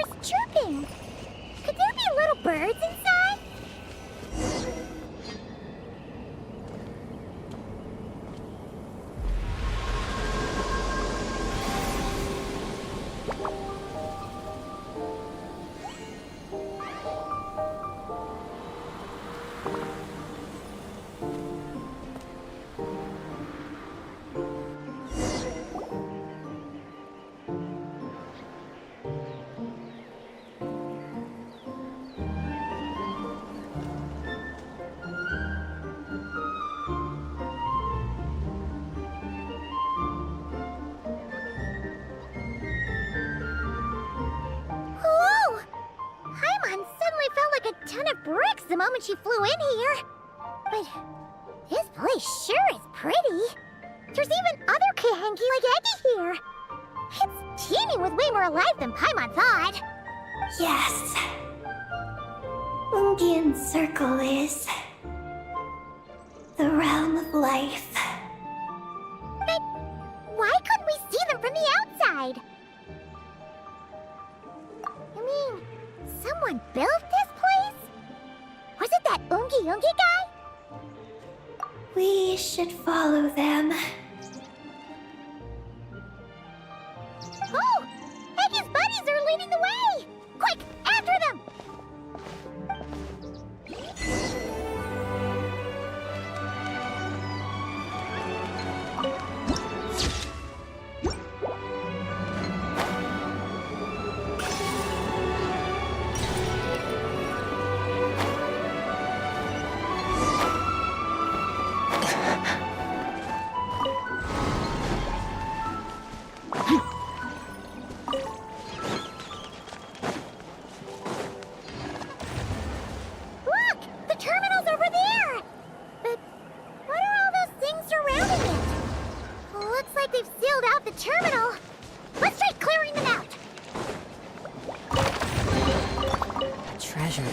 just chirping? Could there be little birds inside? Ton of bricks the moment she flew in here. But this place sure is pretty. There's even other Kahenki like Eggy here. It's teeming with way more life than Paimon thought. Yes. Ungian Circle is the realm of life. But why couldn't we see them from the outside? I mean, someone built this place? Was it that Ungi guy? We should follow them. Oh! Eggy's buddies are leading the way! Quick, after them!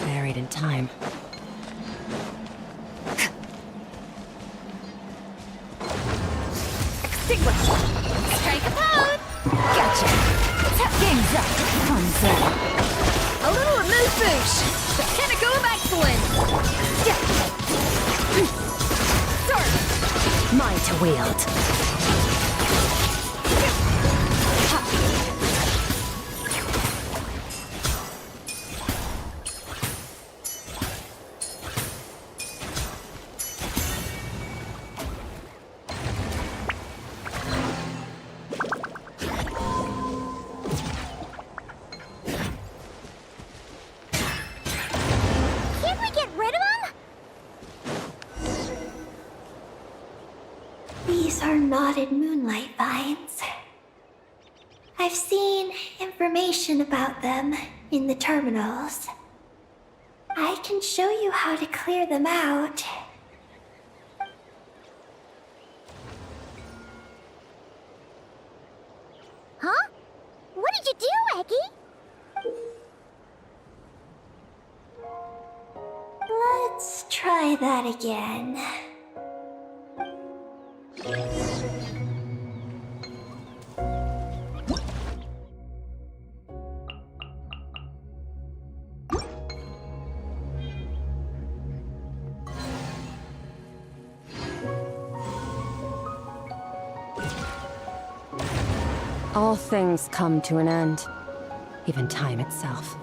Buried in time. Extinguish! Strike a pose! Gotcha! Tap games up! Comes in. A little remove boosh! The pinnacle of excellence! Start! Mine to wield. These are knotted moonlight vines. I've seen information about them in the terminals. I can show you how to clear them out. Huh? What did you do, Eggy? Let's try that again. All things come to an end, even time itself.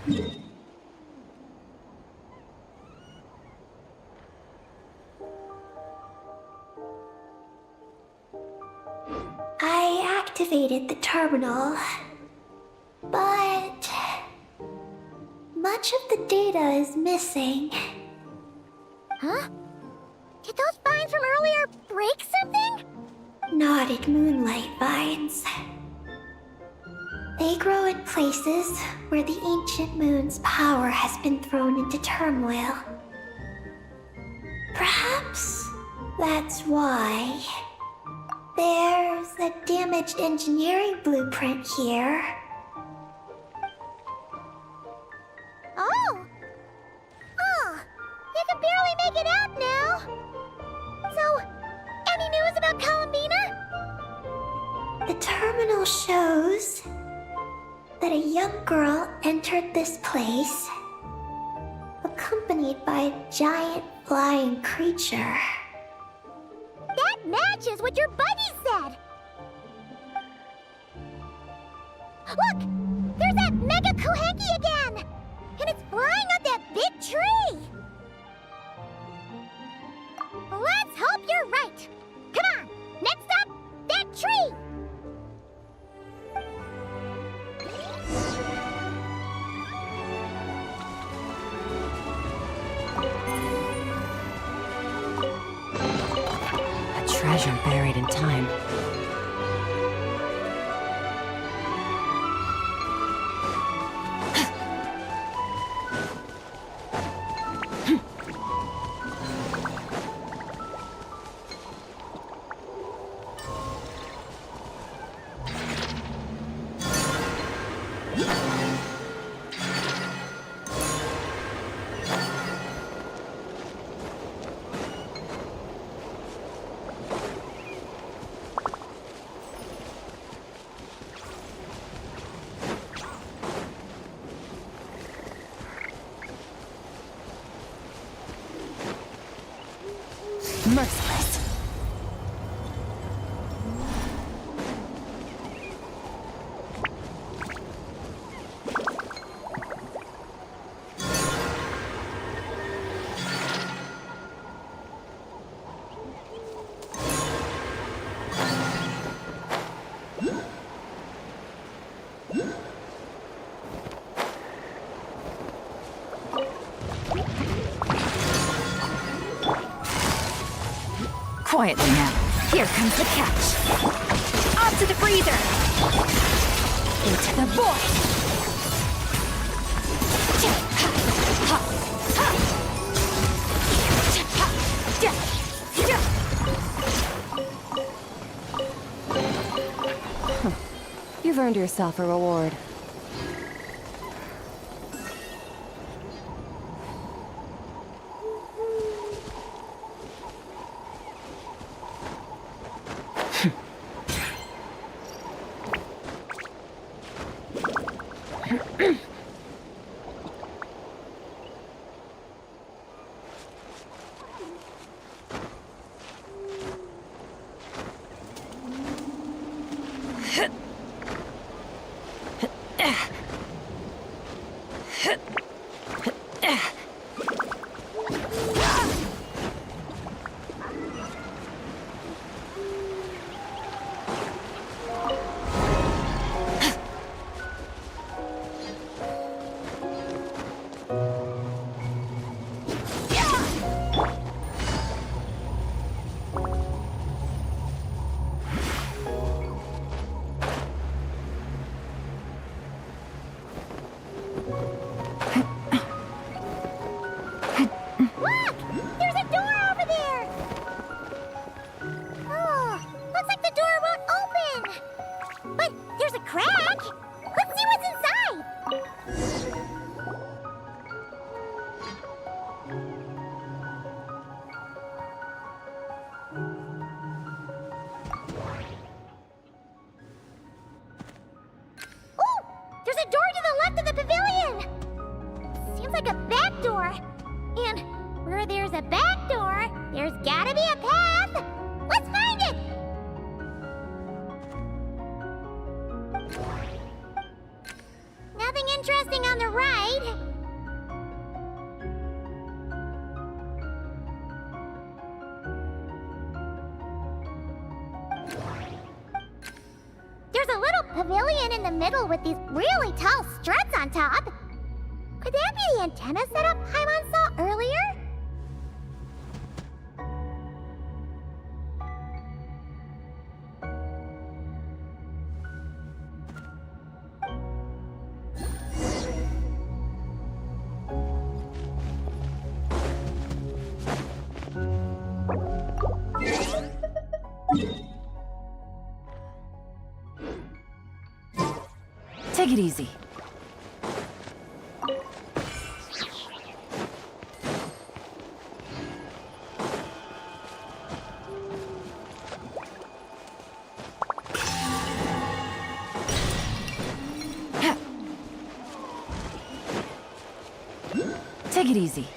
I activated the terminal, but much of the data is missing. Huh? Did those vines from earlier break something? Knotted moonlight vines. They grow in places where the ancient moon's power has been thrown into turmoil. Perhaps that's why. There's a damaged engineering blueprint here. Oh! Oh! You can barely make it out now! So, any news about Columbina? The terminal shows that a young girl entered this place, accompanied by a giant flying creature. That matches what your buddy said! Look! There's that Mega Kohenki again! And it's flying up that big tree! Let's hope you're right! Come on! Next up, that tree! A treasure buried in time. Merciless. Quietly now. Here comes the catch. Off to the freezer. Into the void. You've earned yourself a reward. Look! There's a door over there! Oh, looks like the door won't open! But there's a crack! Let's see what's inside! Oh! There's a door to the left of the pavilion! Seems like a back door. And where there's a back door, there's gotta be a path! Let's find it! Nothing interesting on the right. There's a little pavilion in the middle with these really tall struts on top. Could that be the antenna setup Paimon saw earlier? Take it easy. Take it easy.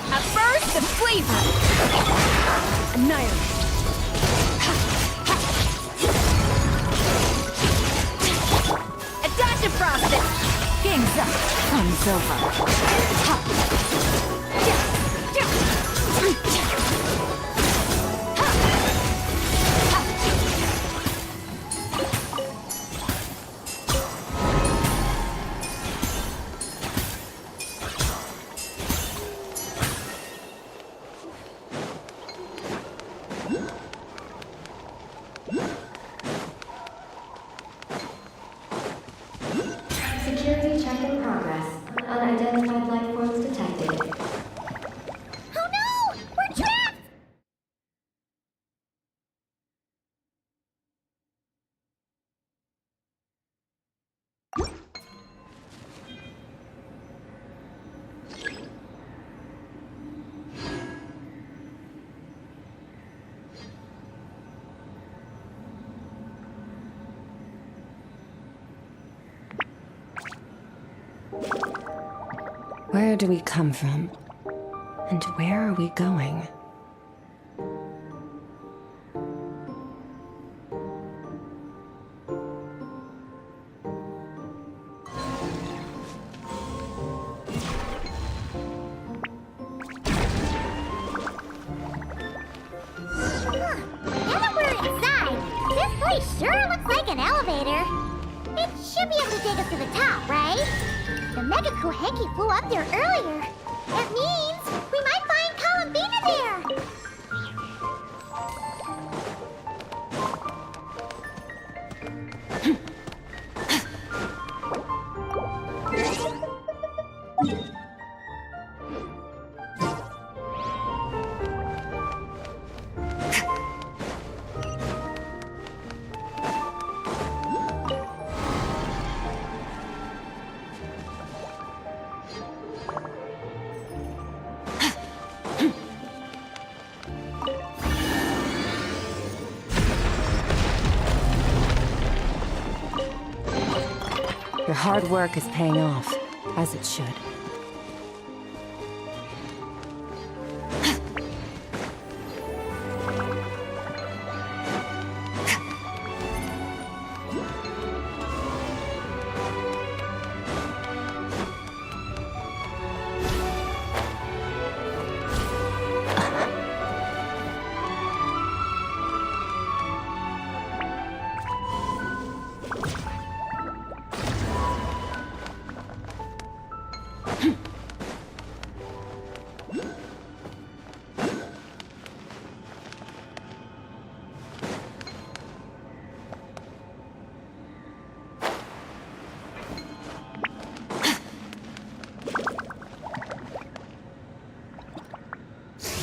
A burst of flavor! Annihilate! A dash of frosting! Game's up. Fun's over. Security check in progress. Unidentified life forms detected. Oh no! We're trapped! Where do we come from? And where are we going? Huh. Now that we're inside, this place sure looks like an elevator. It should be able to take us to the top, right? The Mega Kohenki flew up there earlier. That means we might find Columbina there. Your hard work is paying off, as it should.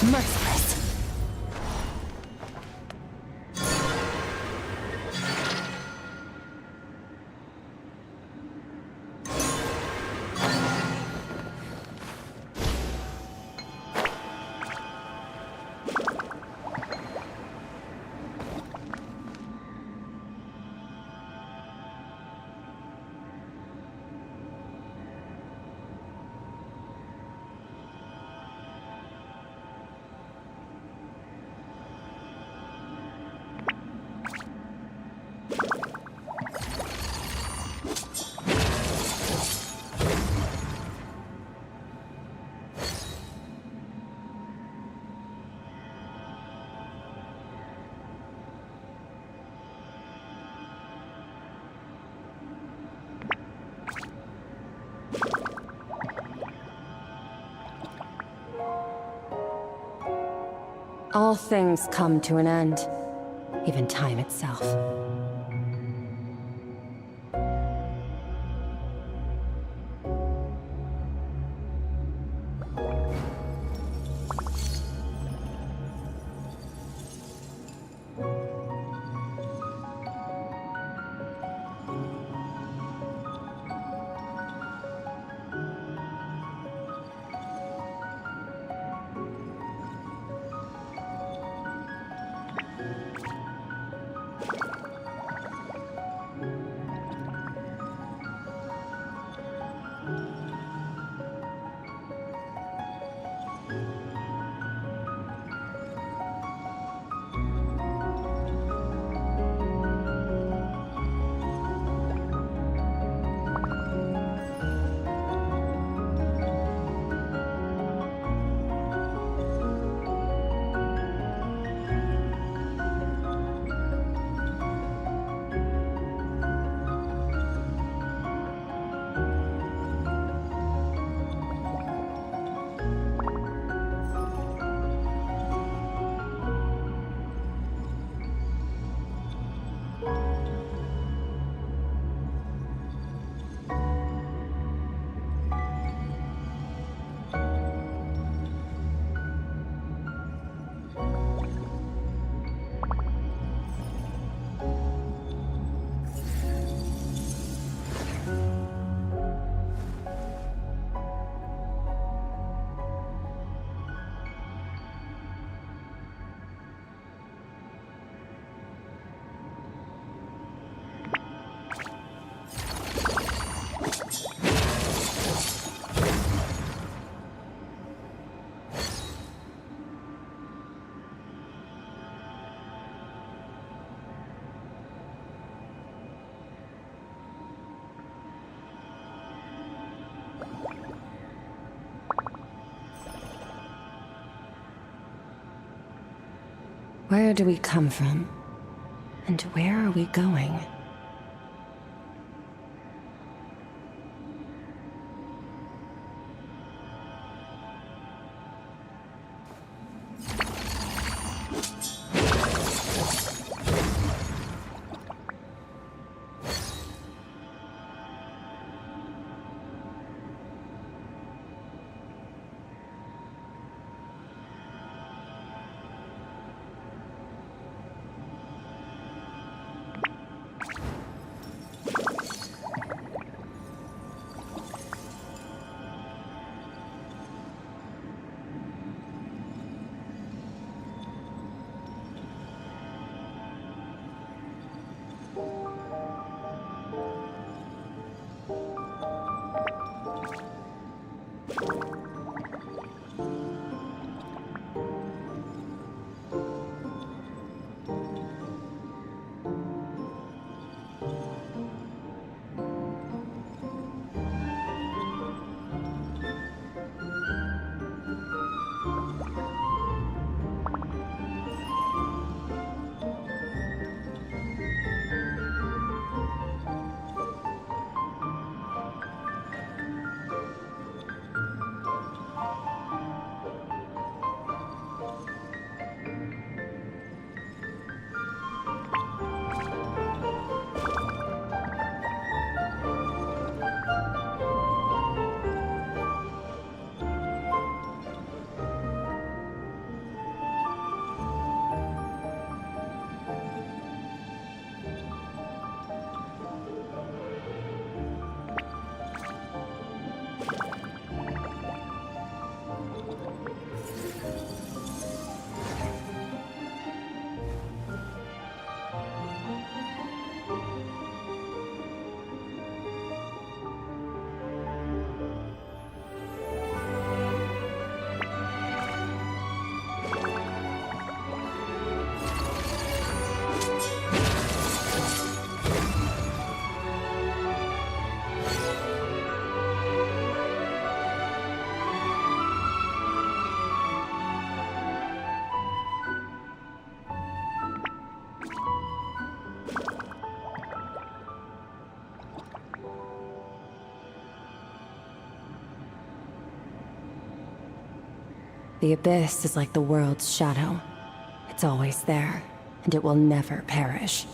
Merciless. All things come to an end, even time itself. Where do we come from? And where are we going? The Abyss is like the world's shadow, It's always there, and it will never perish.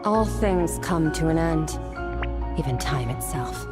All things come to an end, even time itself.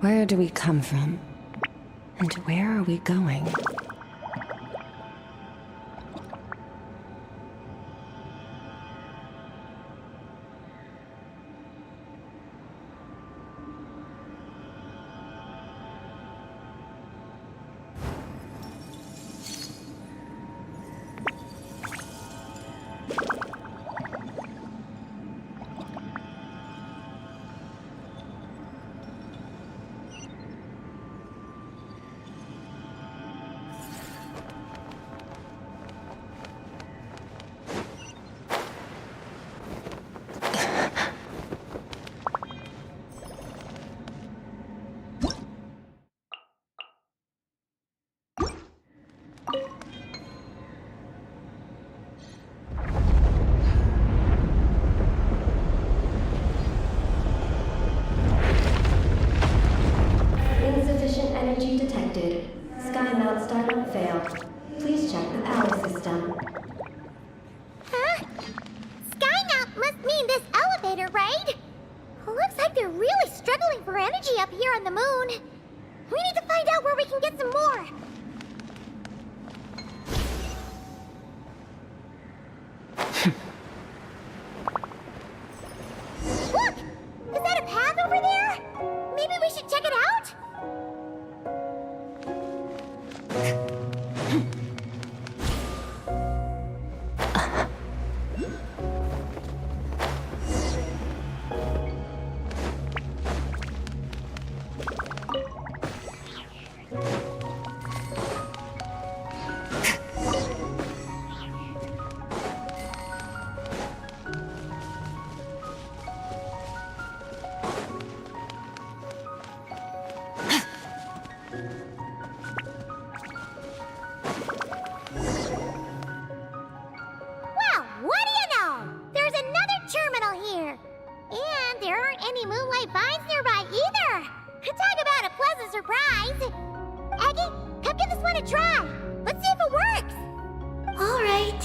Where do we come from? And where are we going? Insufficient energy detected. Sky mount startup failed. Please check the power system. Huh? Skynaut must mean this elevator, right? Looks like they're really struggling for energy up here on the moon. We need to find out where we can get some more. Look! Is that a path over there? Maybe we should check it out? Well, what do you know? There's another terminal here. And there aren't any moonlight vines nearby either. Talk about a pleasant surprise. Aggie, come give this one a try. Let's see if it works. All right.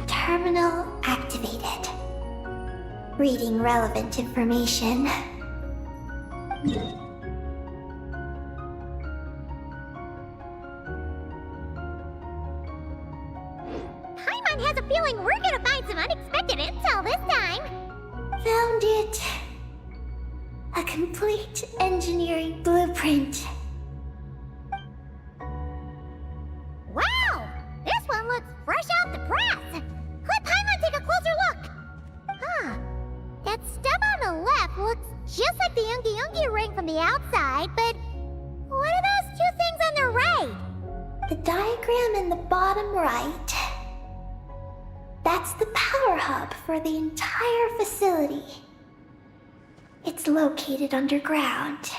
Terminal activated. Reading relevant information. Paimon has a feeling we're gonna find some unexpected intel this time. Found it. A complete engineering blueprint. Wow! This one looks fresh out the press. Let Paimon take a closer look. Huh. That stub on the left looks just like the Ungi ring from the outside, but what are those two things on the right? The diagram in the bottom right. That's the power hub for the entire facility. It's located underground.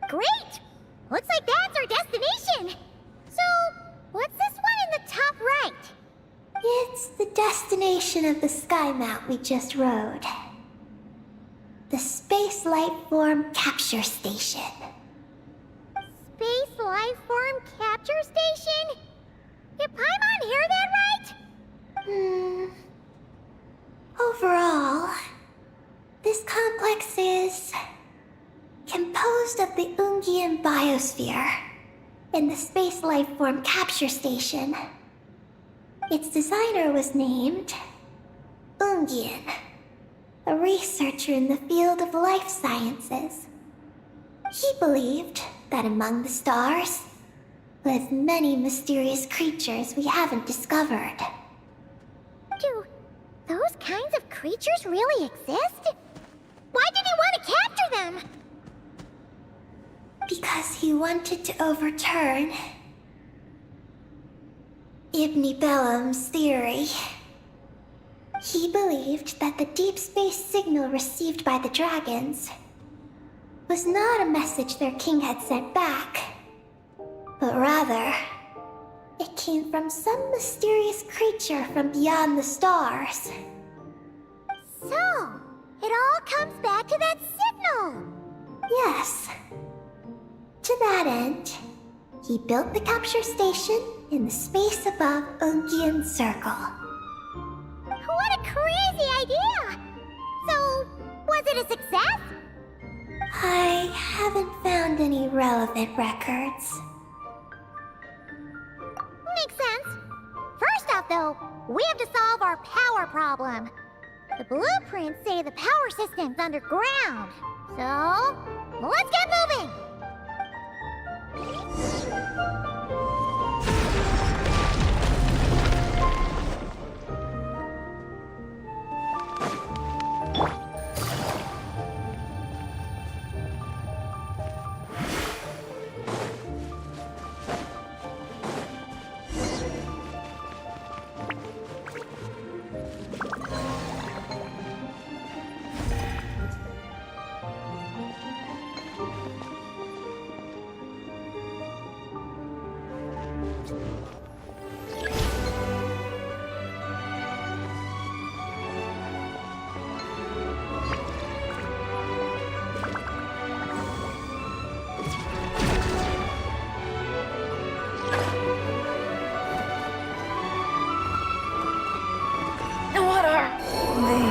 Great! Looks like that's our destination. So, what's this one in the top right? It's the destination of the sky mount we just rode. The Space Life Form Capture Station. Space Life Form Capture Station? Did Paimon hear that right? Overall, this complex is composed of the Ungian biosphere and the Space Life Form Capture Station. Its designer was named Ungian, a researcher in the field of life sciences. He believed that among the stars live many mysterious creatures we haven't discovered. Do those kinds of creatures really exist? Why did he want to capture them? Because he wanted to overturn Ibn Bellum's theory. He believed that the deep space signal received by the dragons was not a message their king had sent back, but rather, it came from some mysterious creature from beyond the stars. So, it all comes back to that signal. Yes. To that end, he built the capture station in the space above Ungian Circle. What a crazy idea! So, was it a success? I haven't found any relevant records. Makes sense. First off, though, we have to solve our power problem. The blueprints say the power system's underground. So, let's get moving! What are they?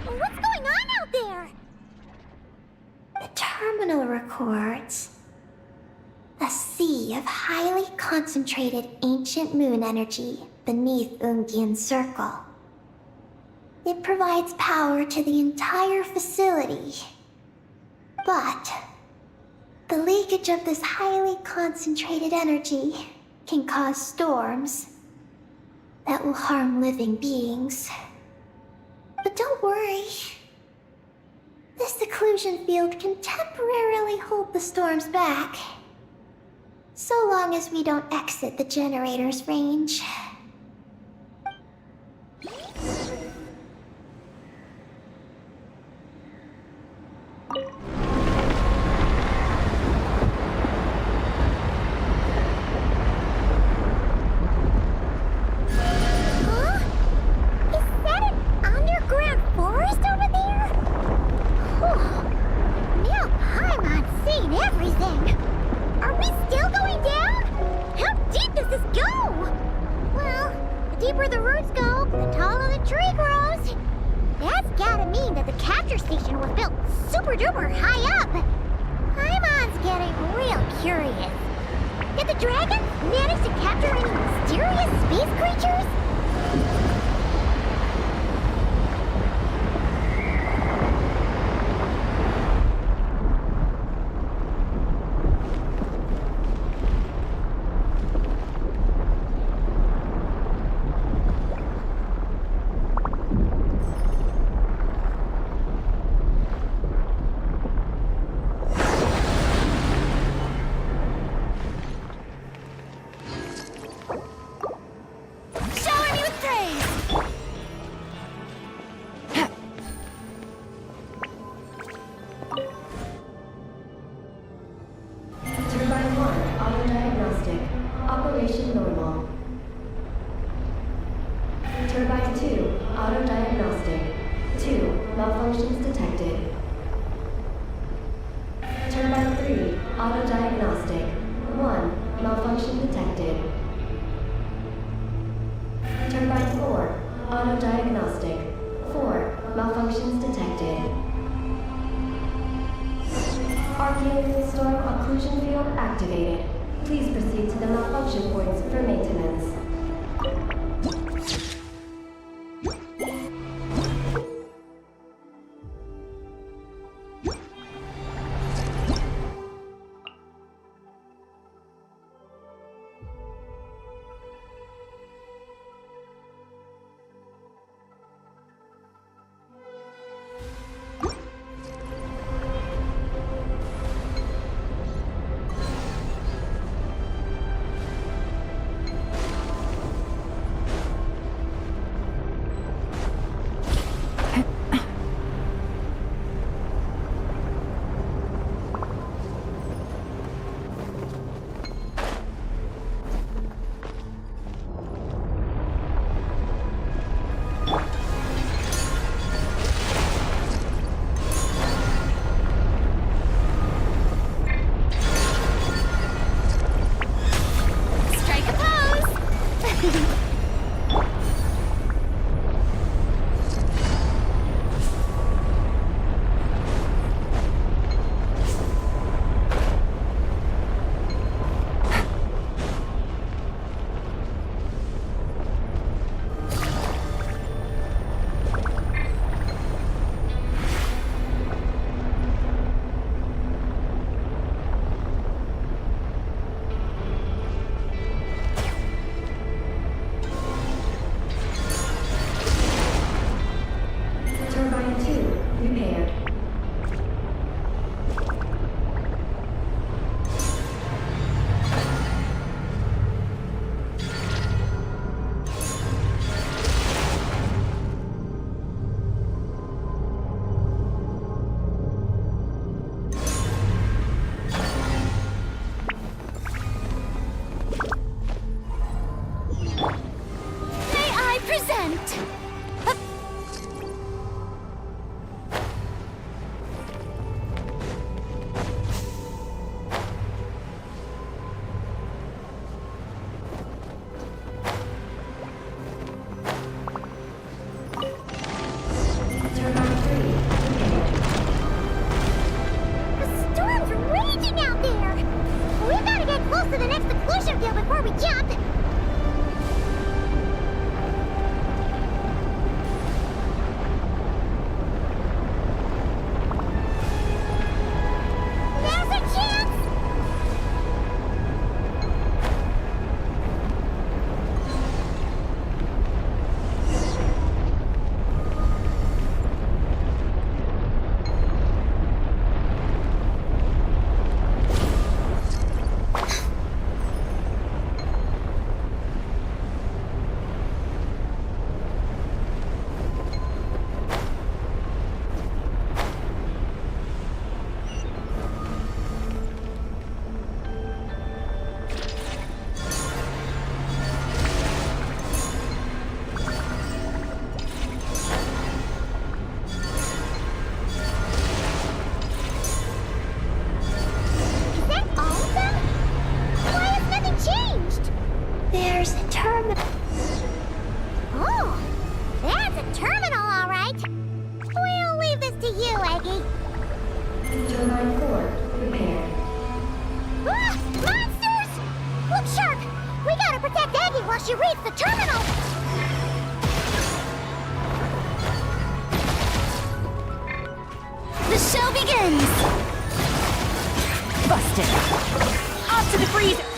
What's going on out there? The terminal records a sea of highly concentrated ancient moon energy beneath Ungian's circle. It provides power to the entire facility. But the leakage of this highly concentrated energy can cause storms that will harm living beings. But don't worry. This seclusion field can temporarily hold the storms back. So long as we don't exit the generator's range. Huh? Is that an underground forest over there? Whew. Now Paimon's seen everything. Are we still going down? How deep does this go? Well, the deeper the roots go, the taller the tree grows. That's gotta mean that the capture station was built super duper high up. Paimon's getting real curious. Did the dragon manage to capture any mysterious space creatures? Shower me with praise! Turbine 1, auto-diagnostic. Operation normal. Turbine 2, auto-diagnostic. 2, malfunctions detected. Turbine 3, auto-diagnostic. 1, malfunction detected. Turbine 4, auto-diagnostic. 4, malfunctions detected. Arcane storm occlusion field activated. Please proceed to the malfunction points for maintenance. before we jump. There's a chance! Is that all of them? Why has nothing changed? There's a terminal. Oh, that's a terminal, all right. We'll leave this to you, Eggy. Turbine 4 prepared. Ah! Monsters! Look sharp! We gotta protect Eggy while she reads the terminal! The show begins! Busted! Off to the freezer!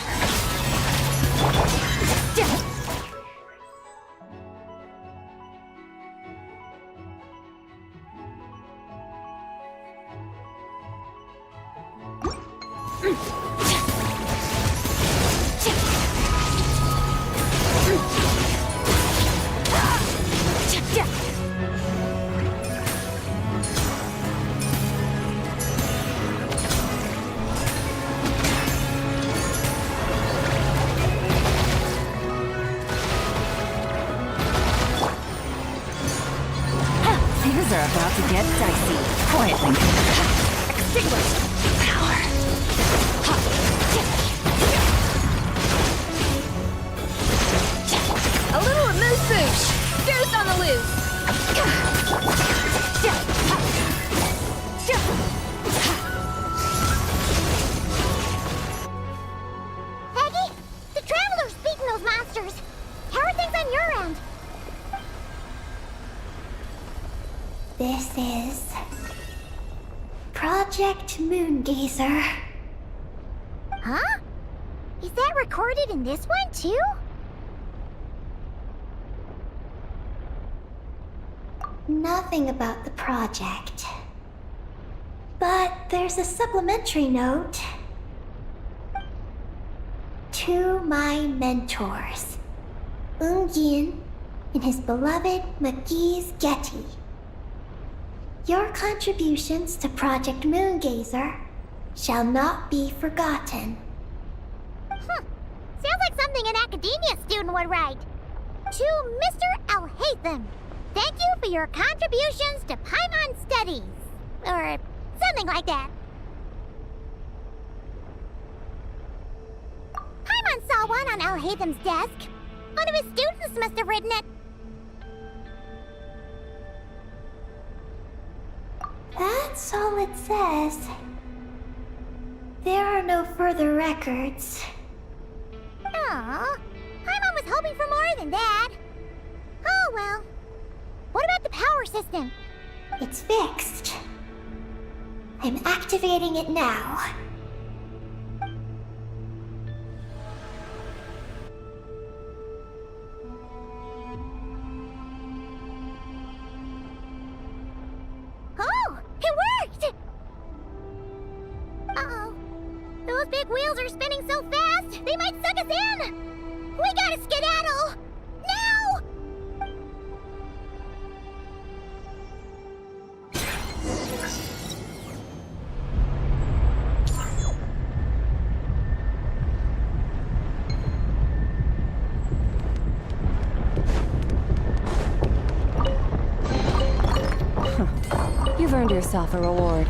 Things are about to get dicey. Quietly. Extinguished. Power. A little amuse-bouche. Goose on the loose. Eggy, the Traveler's beaten those monsters. How are things on your end? This is Project Moongazer. Huh? Is that recorded in this one, too? Nothing about the project. But there's a supplementary note. To my mentors, Yin and his beloved McGee's Getty. Your contributions to Project Moongazer shall not be forgotten. Sounds like something an academia student would write. To Mr. Alhaitham, thank you for your contributions to Paimon Studies. Or something like that. Paimon saw one on Alhaitham's desk. One of his students must have written it. That's all it says. There are no further records. Aw, Paimon was hoping for more than that. Oh well. What about the power system? It's fixed. I'm activating it now. Oh, it worked! Uh-oh. Those big wheels are spinning so fast, they might suck us in! We gotta skedaddle! Now! You've earned yourself a reward.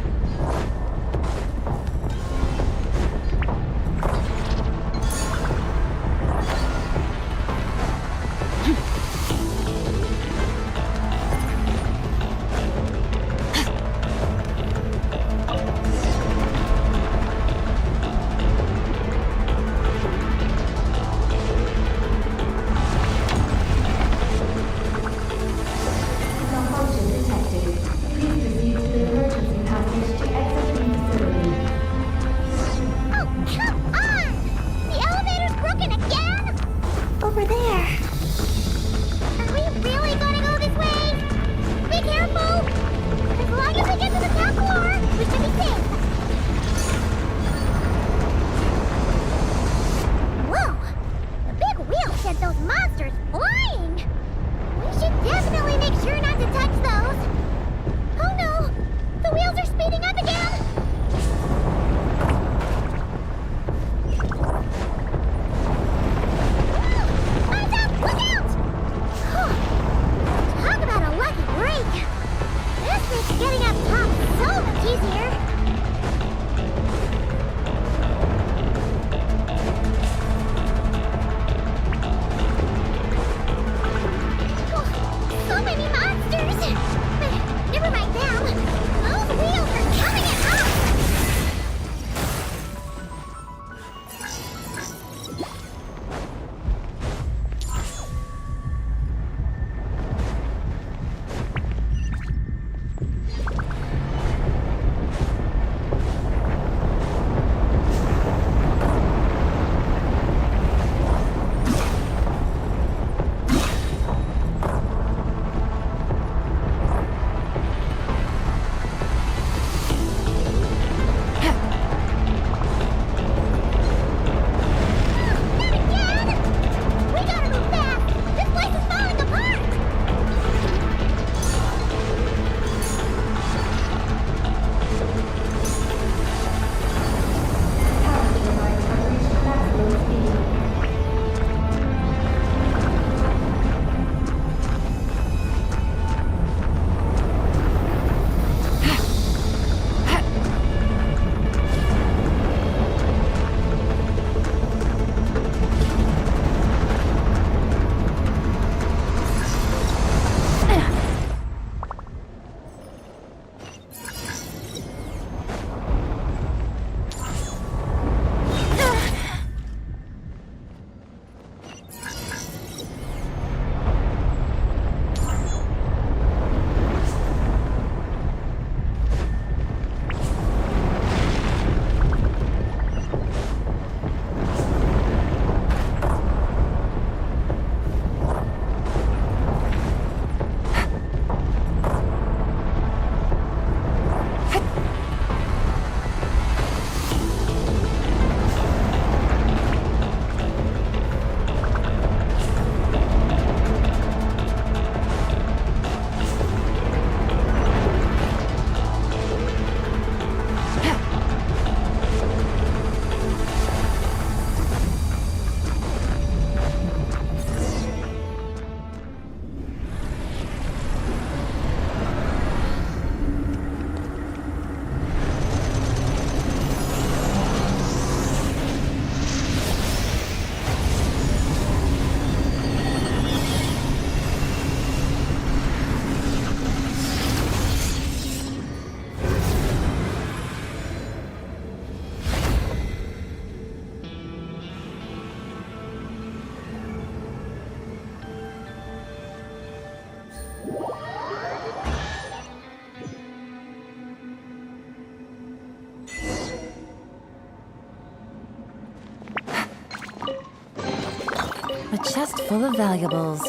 A chest full of valuables,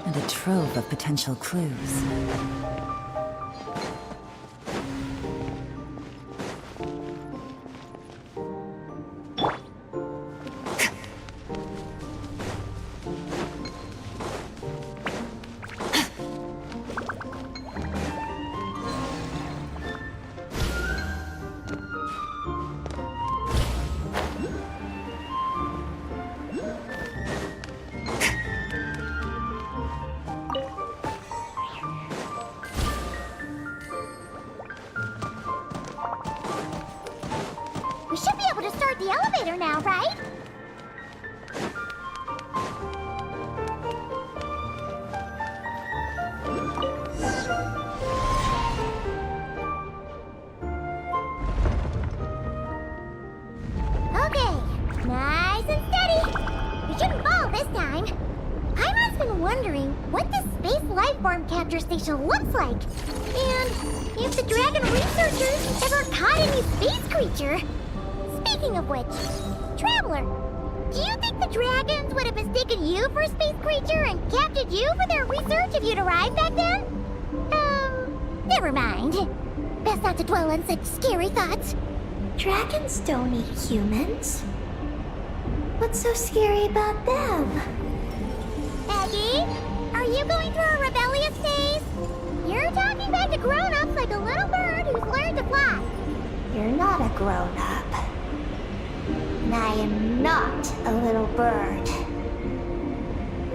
and a trove of potential clues. We should be able to start the elevator now, right? Okay, nice and steady. We shouldn't fall this time. Paimon's been wondering what this space lifeform capture station looks like. And if the dragon researchers ever caught any space creature. Speaking of which, Traveler, do you think the dragons would have mistaken you for a space creature and captured you for their research if you'd arrived back then? Never mind. Best not to dwell on such scary thoughts. Dragons don't eat humans. What's so scary about them? Aggie, are you going through a rebellious phase? You're talking back to grown-ups like a little bird who's learned to fly. You're not a grown-up. And I am not a little bird.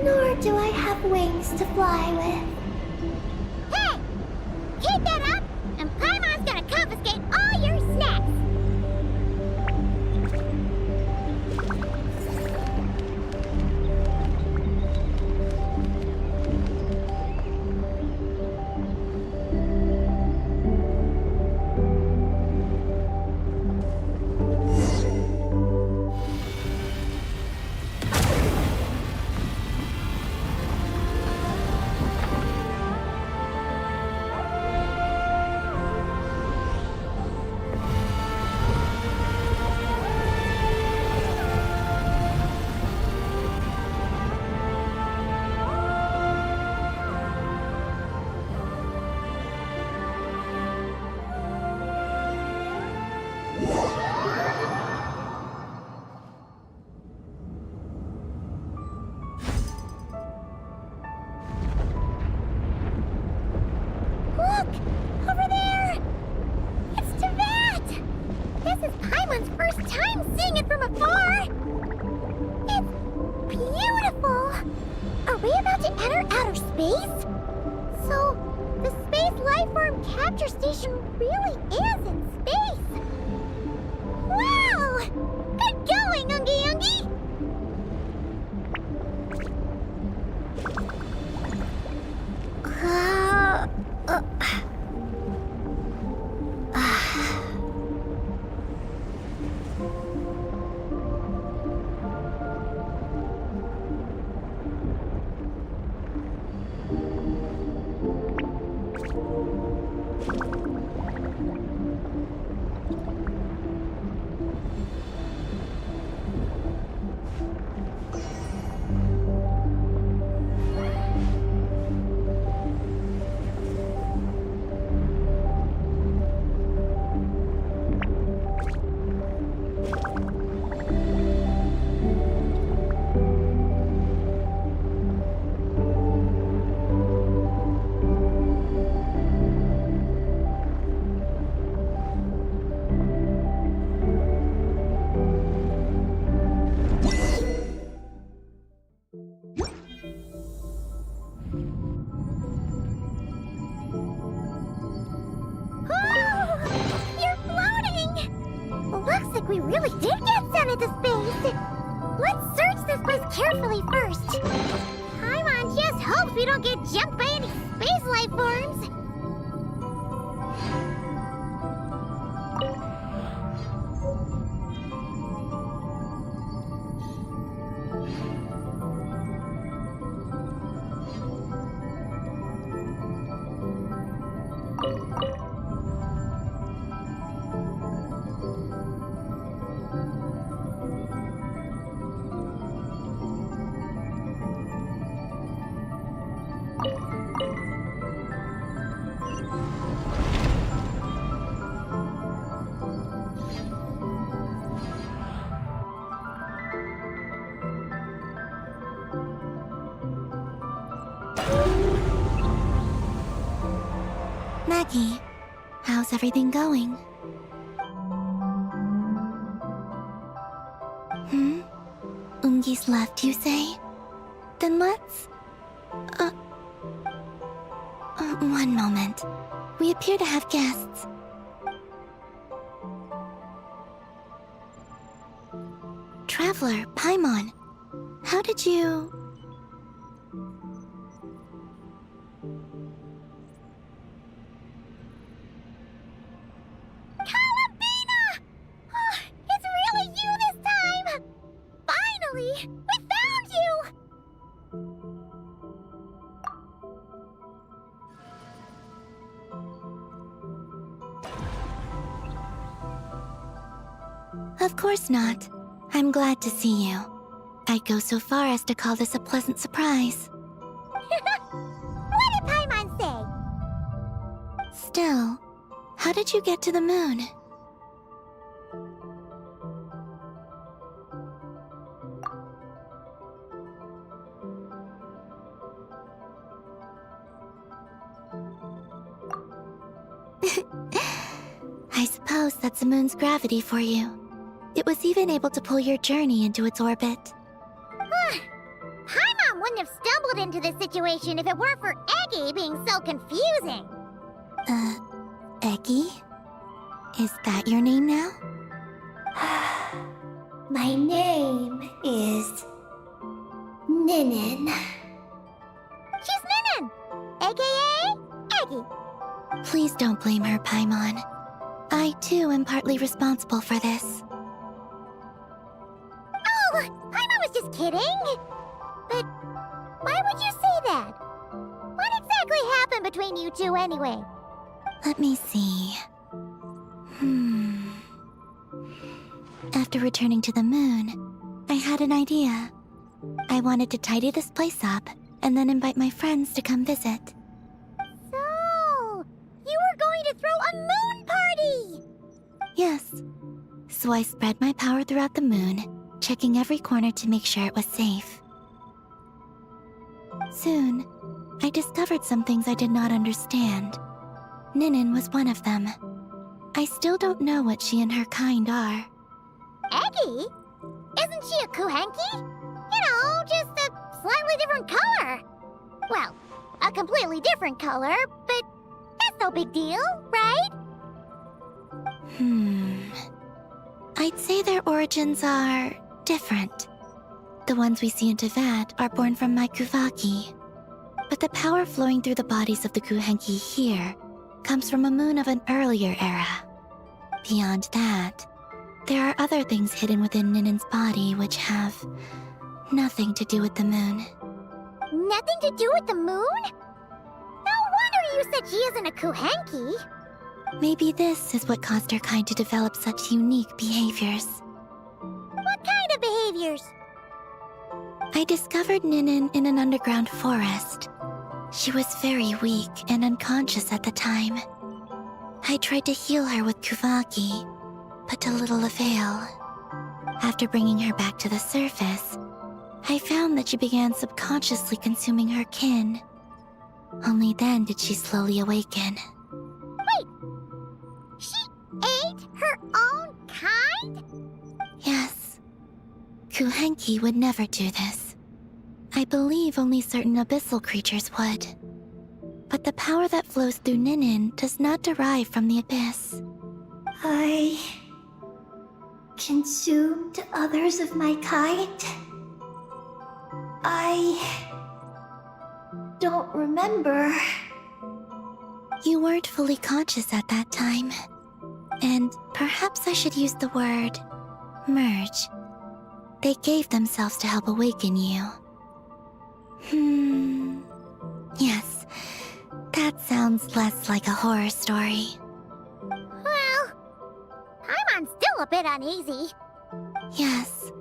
Nor do I have wings to fly with. Hey! Keep that up, and Paimon's gonna confiscate all your snacks! Look! Over there! It's Teyvat! This is Paimon's first time seeing it from afar! It's beautiful! Are we about to enter outer space? So, the space lifeform capture station really is in space! Wow! Good going, Ungi Ungi! Looks like we really did get sent into space! Let's search this place carefully first. Paimon just hopes we don't get jumped by any space life forms. Maggie, how's everything going? Ungi's left, you say? Then let's... one moment. We appear to have guests. Traveler, Paimon, how did you... Kalabina! Oh, it's really you this time! Finally! We found you! Of course not. I'm glad to see you. I'd go so far as to call this a pleasant surprise. What did Paimon say? Still, how did you get to the moon? I suppose that's the moon's gravity for you. It was even able to pull your journey into its orbit. Paimon wouldn't have stumbled into this situation if it weren't for Eggy being so confusing. Eggy? Is that your name now? My name is Ninin. She's Ninin, aka Eggy. Please don't blame her, Paimon. I, too, am partly responsible for this. Oh, Paimon was just kidding. But why would you say that? What exactly happened between you two anyway? Let me see. After returning to the moon, I had an idea. I wanted to tidy this place up and then invite my friends to come visit. So, you were going to throw a moon party! Yes. So I spread my power throughout the moon, checking every corner to make sure it was safe. Soon, I discovered some things I did not understand. Ninin was one of them. I still don't know what she and her kind are. Eggy? Isn't she a Kuhenki? You know, just a slightly different color. Well, a completely different color, but that's no big deal, right? I'd say their origins are different. The ones we see in Tevat are born from my Kuvaki. But the power flowing through the bodies of the Kuhenki here comes from a moon of an earlier era. Beyond that, there are other things hidden within Ninin's body which have nothing to do with the moon. Nothing to do with the moon? No wonder you said she isn't a Kuhenki. Maybe this is what caused her kind to develop such unique behaviors. What kind of behaviors? I discovered Ninin in an underground forest. She was very weak and unconscious at the time. I tried to heal her with Kuvaki, but to little avail. After bringing her back to the surface, I found that she began subconsciously consuming her kin. Only then did she slowly awaken. Wait! She ate her own kind? Yes. Kuhenki would never do this. I believe only certain abyssal creatures would. But the power that flows through Ninin does not derive from the abyss. I consumed others of my kind. I don't remember. You weren't fully conscious at that time. And perhaps I should use the word merge. They gave themselves to help awaken you. Yes, that sounds less like a horror story. Well, Paimon's still a bit uneasy. Yes,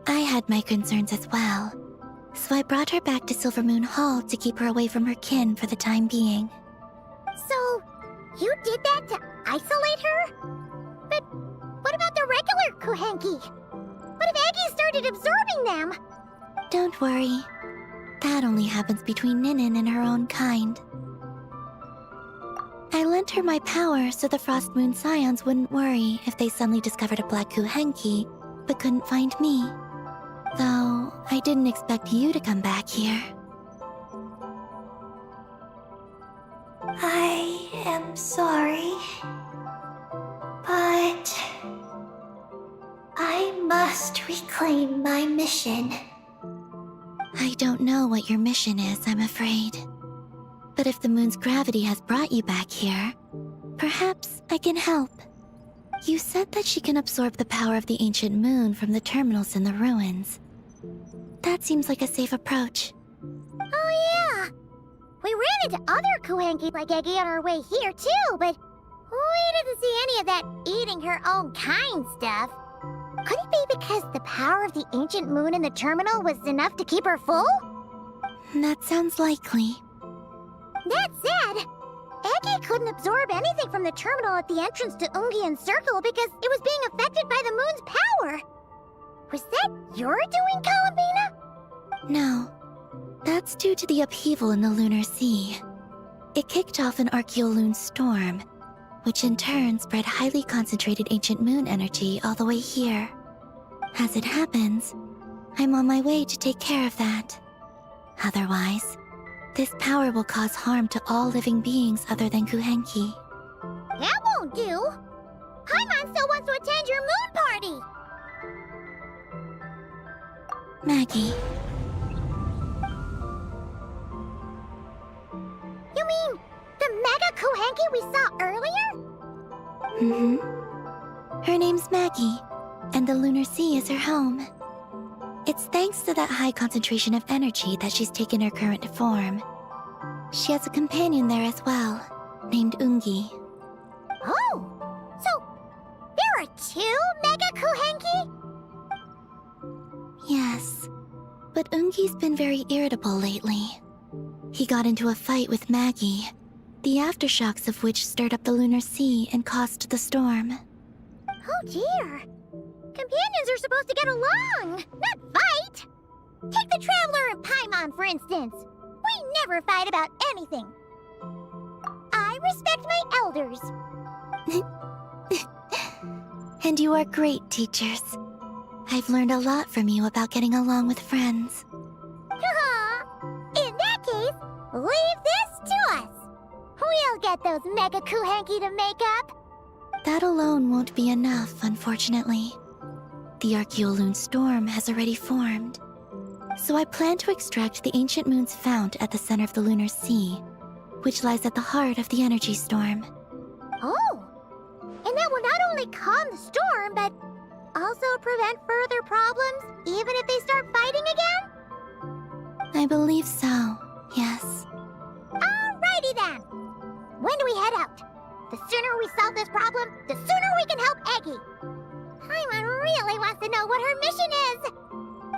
I had my concerns as well. So I brought her back to Silvermoon Hall to keep her away from her kin for the time being. So, you did that to isolate her? But what about the regular Kuhenki? What if Eggy started absorbing them? Don't worry. That only happens between Ninin and her own kind. I lent her my power so the Frost Moon Scions wouldn't worry if they suddenly discovered a Black Kuhenki, but couldn't find me. Though, I didn't expect you to come back here. I am sorry, but I must reclaim my mission. I don't know what your mission is, I'm afraid. But if the moon's gravity has brought you back here, perhaps I can help. You said that she can absorb the power of the ancient moon from the terminals in the ruins. That seems like a safe approach. Oh yeah! We ran into other Kuhenki like Eggy on our way here too, but we didn't see any of that eating her own kind stuff. Could it be because the power of the ancient moon in the terminal was enough to keep her full? That sounds likely. That said, Eggy couldn't absorb anything from the terminal at the entrance to Ungian Circle because it was being affected by the moon's power. Was that your doing, Columbina? No. That's due to the upheaval in the Lunar Sea. It kicked off an Archeoloon storm, which in turn spread highly concentrated ancient moon energy all the way here. As it happens, I'm on my way to take care of that. Otherwise, this power will cause harm to all living beings other than Kuhenki. That won't do. Paimon still wants to attend your moon party. Maggie, You mean the Mega Kuhenki we saw earlier? Her name's Maggie, and the Lunar Sea is her home. It's thanks to that high concentration of energy that she's taken her current form. She has a companion there as well, named Ungi. Oh, so there are two Mega Kuhenki? Yes, but Ungi's been very irritable lately. He got into a fight with Maggie, the aftershocks of which stirred up the Lunar Sea and caused the storm. Oh dear. Companions are supposed to get along, not fight. Take the Traveler and Paimon, for instance. We never fight about anything. I respect my elders. And you are great teachers. I've learned a lot from you about getting along with friends. In that case, leave this to us. We'll get those Mega Kuhenki to make up. That alone won't be enough, unfortunately. The Archeoloon storm has already formed. So I plan to extract the ancient moon's fount at the center of the Lunar Sea, which lies at the heart of the energy storm. Oh, and that will not only calm the storm, but also prevent further problems, even if they start fighting again? I believe so, yes. Alrighty then. When do we head out? The sooner we solve this problem, the sooner we can help Eggy. Paimon really wants to know what her mission is.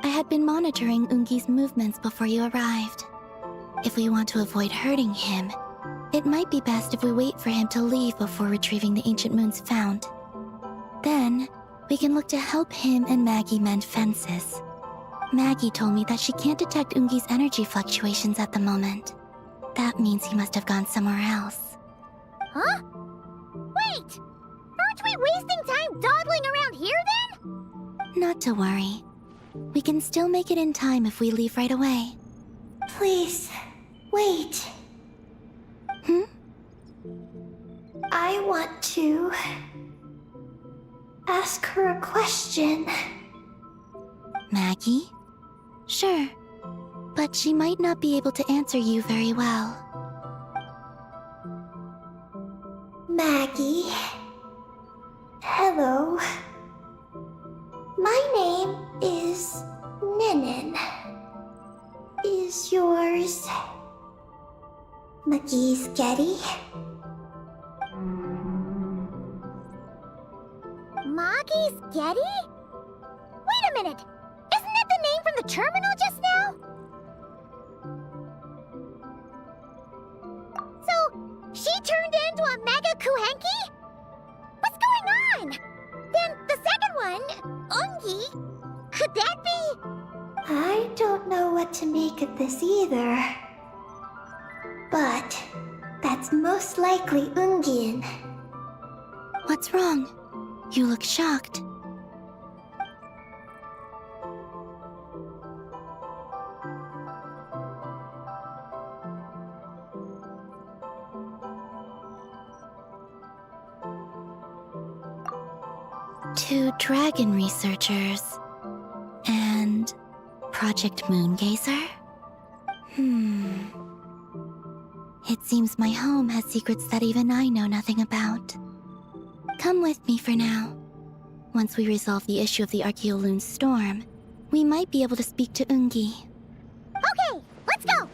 I had been monitoring Ungi's movements before you arrived. If we want to avoid hurting him, it might be best if we wait for him to leave before retrieving the ancient moon's fount. Then, we can look to help him and Maggie mend fences. Maggie told me that she can't detect Ungi's energy fluctuations at the moment. That means he must have gone somewhere else. Huh? Wait! Aren't we wasting time dawdling around here then? Not to worry. We can still make it in time if we leave right away. Please, wait. I want to ask her a question. Maggie? Sure. But she might not be able to answer you very well. Maggie. Hello. My name is Ninin. Is yours McGee's Getty? Maggie's Getty? Wait a minute! Isn't that the name from the terminal just now? So, she turned into a Mega Kuhenki? What's going on? Then the second one, Ungi, could that be? I don't know what to make of this either. But that That's most likely Ungian. What's wrong? You look shocked. Two dragon researchers and Project Moongazer? It seems my home has secrets that even I know nothing about. Come with me for now. Once we resolve the issue of the Archaeoloon storm, we might be able to speak to Ungi. Okay, let's go!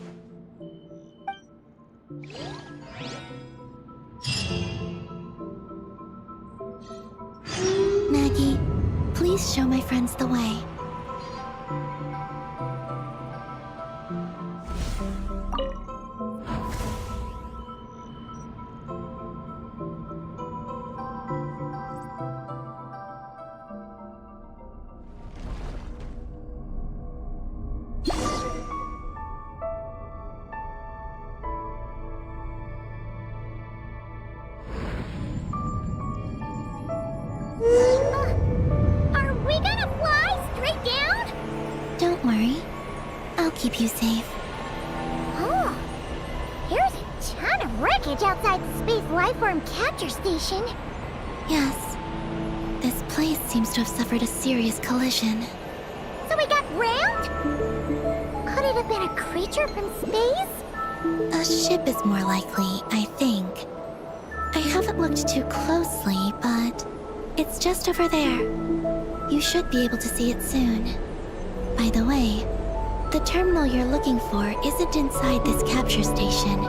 Maggie, please show my friends the way. Are we gonna fly straight down? Don't worry. I'll keep you safe. Oh, here's a ton of wreckage outside the Space Lifeform Capture Station. Yes. This place seems to have suffered a serious collision. So we got rammed? Could it have been a creature from space? A ship is more likely, I think. I haven't looked too closely, but it's just over there. You should be able to see it soon. By the way, the terminal you're looking for isn't inside this capture station.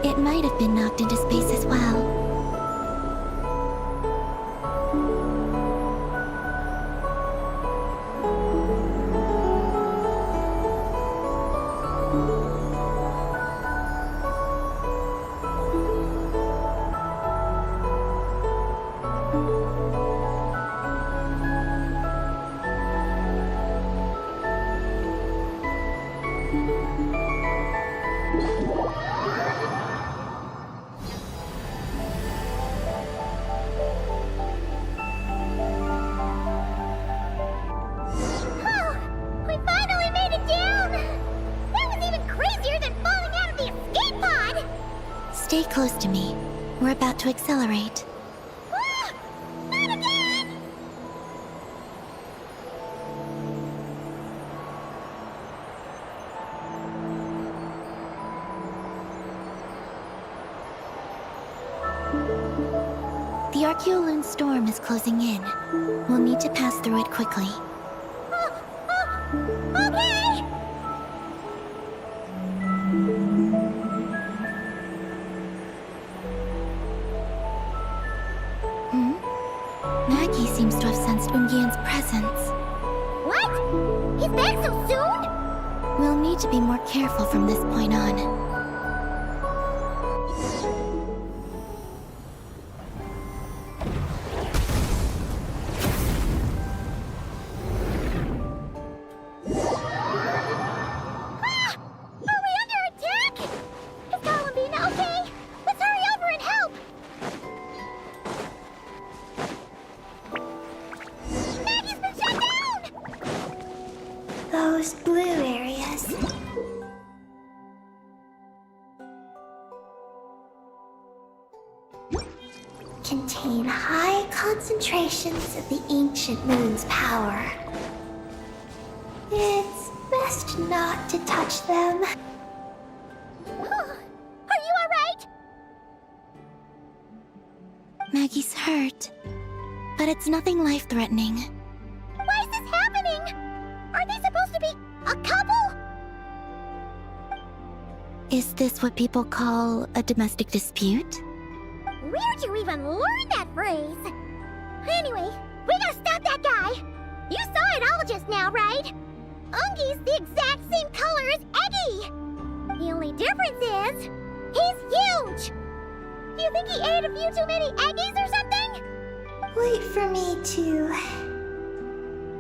It might have been knocked into space as well. Oh, we finally made it down! That was even crazier than falling out of the escape pod! Stay close to me. We're about to accelerate. Ah, not again! The Archaeoloon storm is closing in. We'll need to pass through it quickly. Okay! Maggie seems to have sensed Ungian's presence. What? He's back so soon? We'll need to be more careful from this point on. Ah! Are we under attack? Is Columbine okay? Let's hurry over and help! Maggie's been shut down! Those blue areas. Contain high concentrations of the ancient moon's power. It's best not to touch them. Are you alright? Maggie's hurt, but it's nothing life-threatening. Why is this happening? Are they supposed to be a couple? Is this what people call a domestic dispute? Where'd you even learn that phrase? Anyway, we gotta stop that guy! You saw it all just now, right? Ungi's the exact same color as Eggy! The only difference is, he's huge! Do you think he ate a few too many Eggies or something? Wait for me to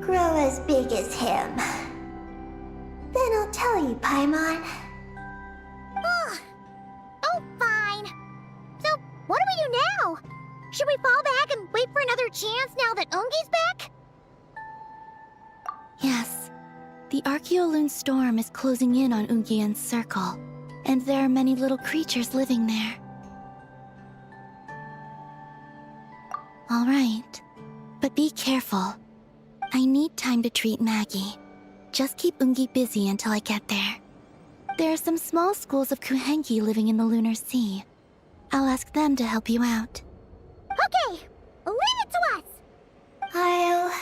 grow as big as him. Then I'll tell you, Paimon. Oh, fine. Should we fall back and wait for another chance now that Ungi's back? Yes. The Archeoloon storm is closing in on Ungian's circle, and there are many little creatures living there. All right. But be careful. I need time to treat Maggie. Just keep Ungi busy until I get there. There are some small schools of Kuhenki living in the Lunar Sea. I'll ask them to help you out. Okay, leave it to us! I'll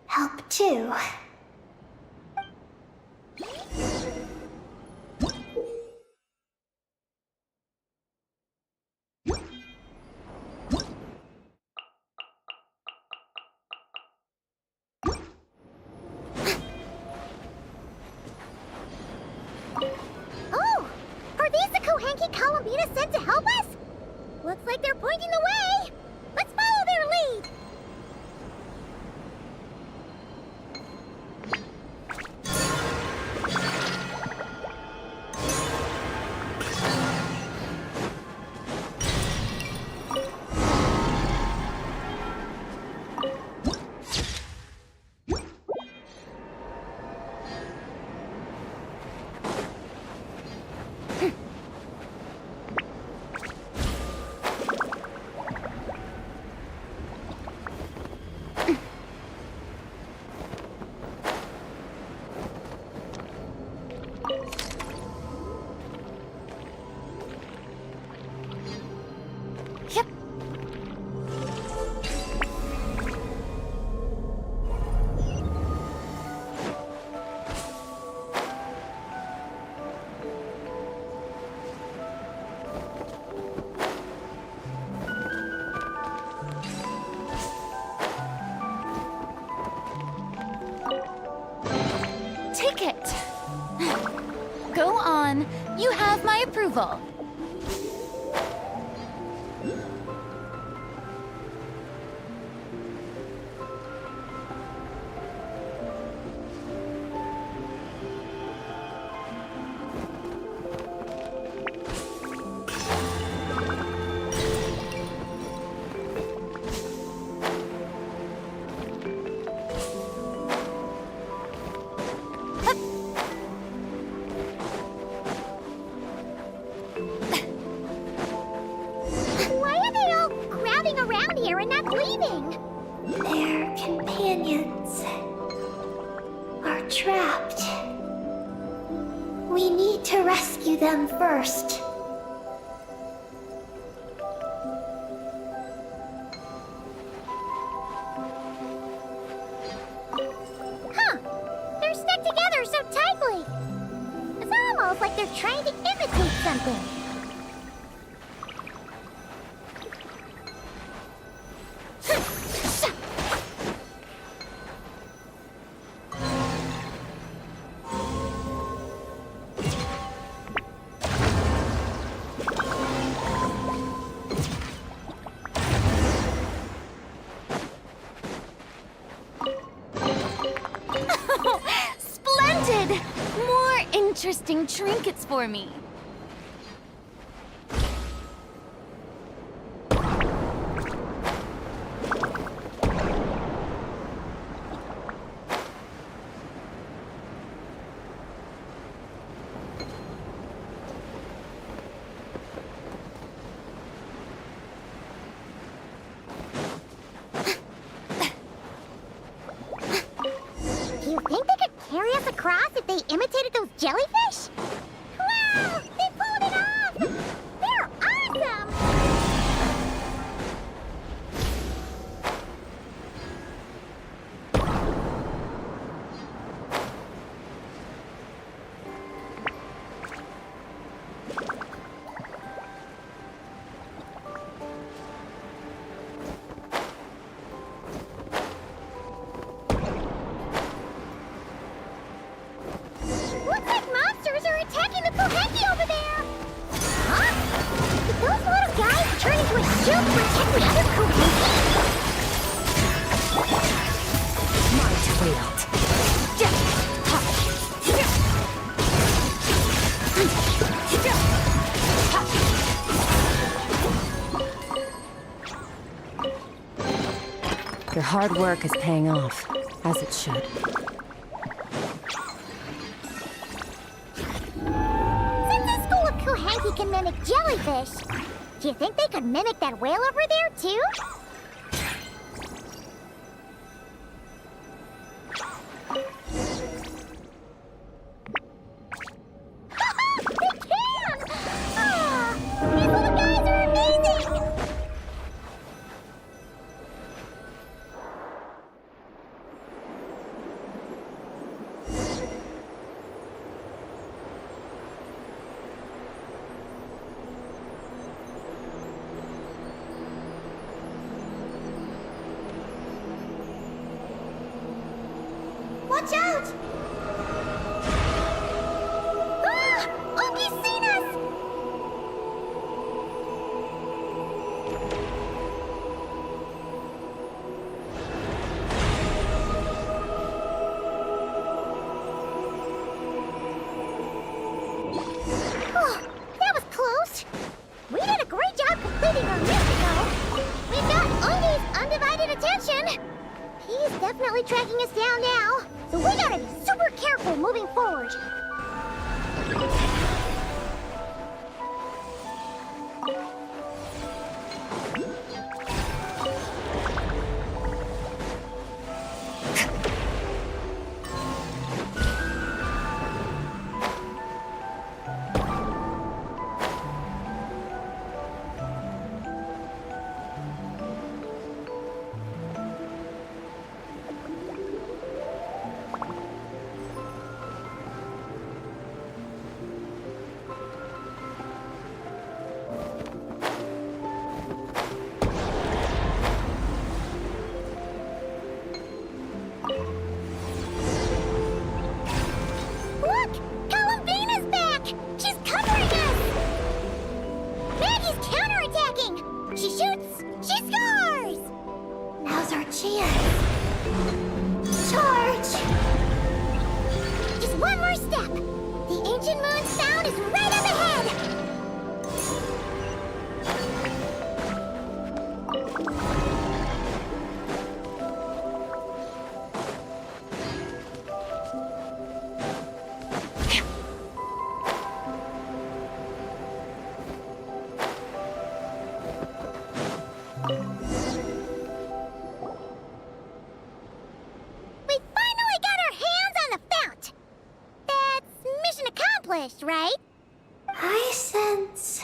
help too. Oh! Are these the Kohenki Columbina sent to help us? Looks like they're pointing the way! Let's follow their lead! Ticket! Go on. You have my approval. Why are they all crowding around here and not leaving? Their companions are trapped. We need to rescue them first. Huh. They're stuck together so tightly. It's almost like they're trying to imitate something. Splendid! More interesting trinkets for me. Do you think they could carry us across if they imitated those jellyfish? Wow! They pulled it off! They're awesome! Looks like monsters are attacking the Kohenki over there! Huh? Did those little guys turn into a shield to protect the other Kohenki? Might wield. hard work is paying off, as it should. Since the school of Kohanki can mimic jellyfish, do you think they could mimic that whale over there, too? They can! Ah, these little guys are amazing! Watch out! Ah! Oogie's seen us! Oh, that was close. We did a great job completing our mission, though. We've got Oogie's undivided attention. He's definitely tracking us down now, so we gotta be super careful moving forward. Look! Columbina's back! She's covering us! Maggie's counterattacking! She shoots! She scores! Now's our chance. Charge! Just one more step! The ancient moon's sound is right up ahead! We finally got our hands on the fount! That's mission accomplished, right? I sense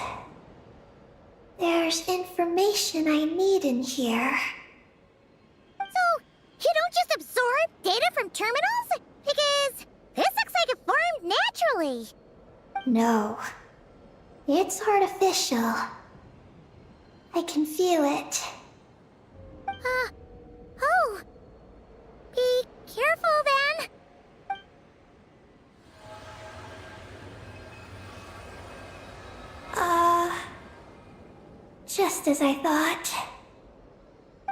there's information I need in here. So, you don't just absorb data from terminals? Because this looks like it formed naturally. No, it's artificial. I can feel it. Oh. Be careful then. Just as I thought.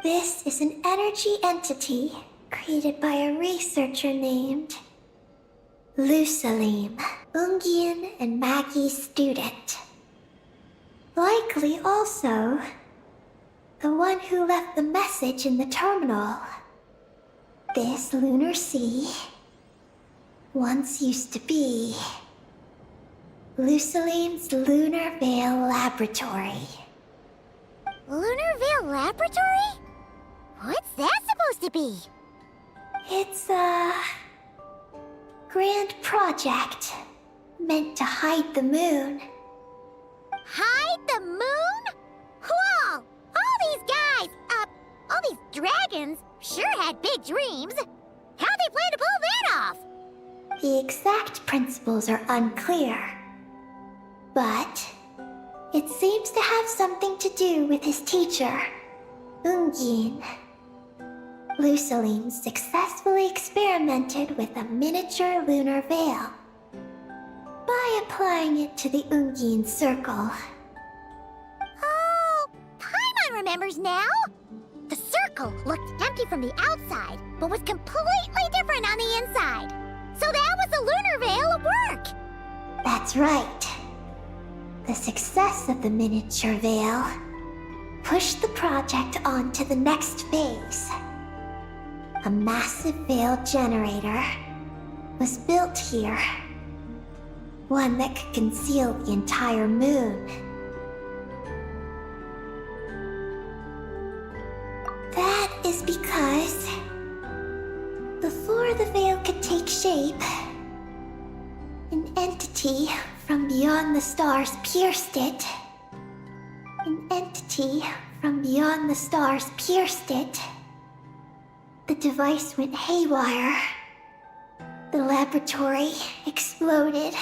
This is an energy entity created by a researcher named Lusalim, Ungian and Maggie's student. Likely also the one who left the message in the terminal. This lunar sea once used to be Lusalim's Lunar Veil Laboratory. Lunar Veil Laboratory? What's that supposed to be? It's a grand project meant to hide the moon. Hide the moon? Whoa! All these guys, all these dragons sure had big dreams. How'd they plan to pull that off? The exact principles are unclear, but it seems to have something to do with his teacher, Ungin. Lusalim successfully experimented with a miniature lunar veil by applying it to the Ungin circle. Oh, Paimon remembers now. The circle looked empty from the outside, but was completely different on the inside. So that was the lunar veil at work. That's right. The success of the miniature veil pushed the project on to the next phase. a massive veil generator was built here. One that could conceal the entire moon. That is because before the veil could take shape, an entity from beyond the stars pierced it. An entity from beyond the stars pierced it. The device went haywire. The laboratory exploded.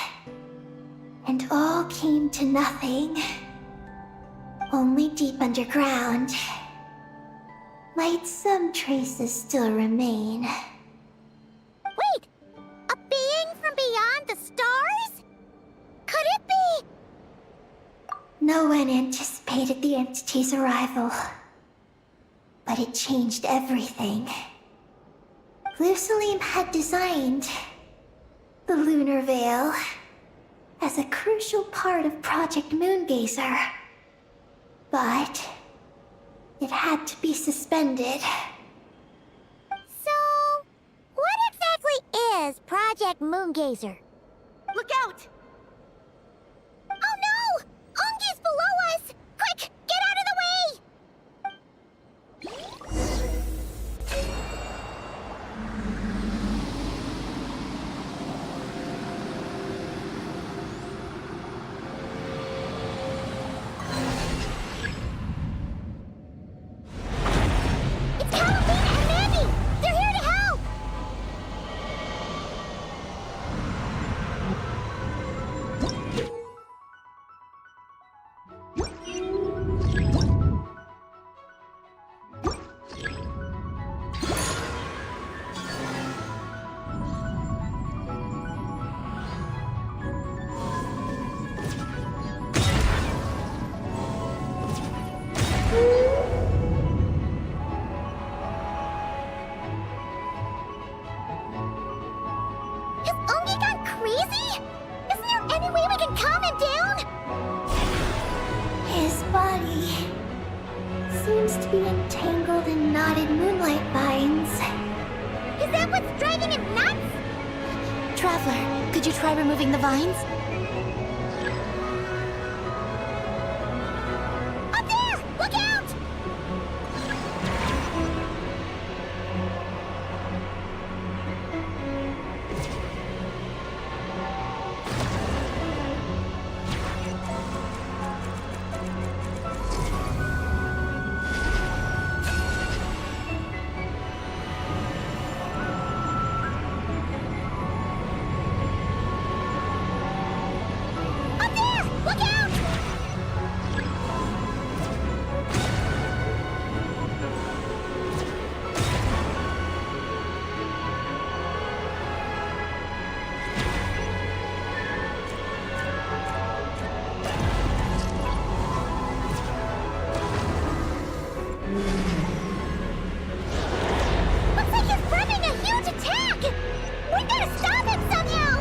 And all came to nothing. Only deep underground might some traces still remain. Wait! A being from beyond the stars? Could it be? No one anticipated the entity's arrival. But it changed everything. Lucilim had designed the lunar veil as a crucial part of Project Moongazer. But it had to be suspended. So, what exactly is Project Moongazer? Look out! Oh no! Ungi's below us! Quick, get out of the way! It's Halloween and Mandy! They're here to help! Has Ungi gone crazy? Isn't there any way we can calm him down? His body seems to be entangled in knotted moonlight vines. Is that what's driving him nuts? Traveler, could you try removing the vines? Up there! Look out! Up there! Look out! Looks like he's prepping a huge attack! We gotta stop him somehow!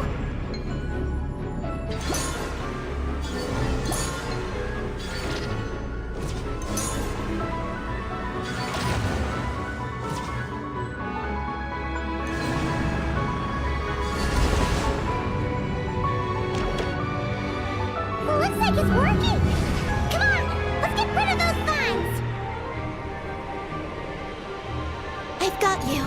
Looks like it's working! Come on, let's get rid of those vines! I've got you.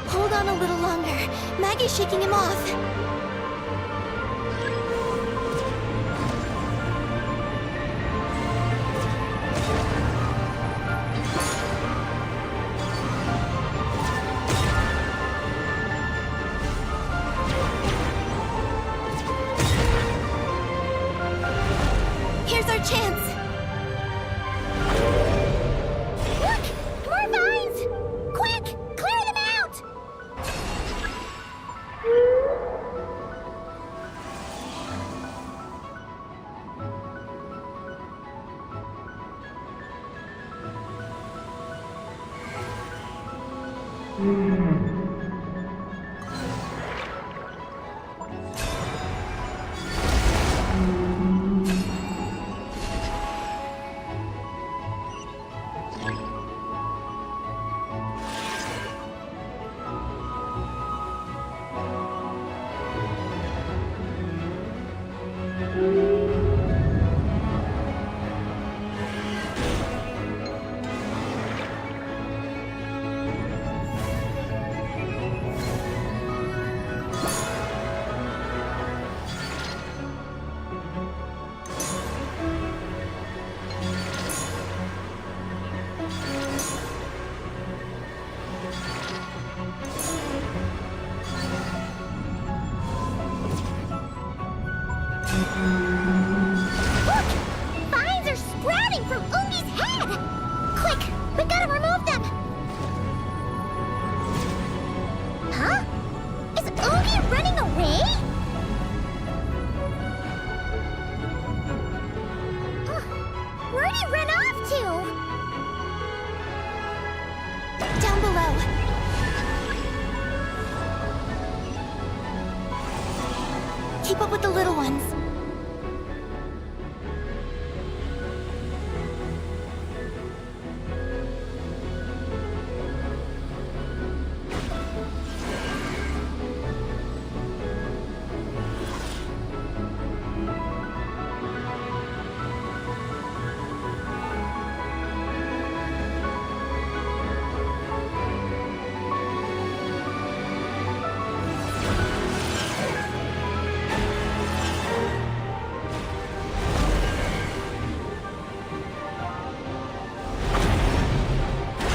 Hold on a little longer. Maggie's shaking him off. Here's our chance. Look! More vines! Quick! Clear them out! Keep up with the little ones.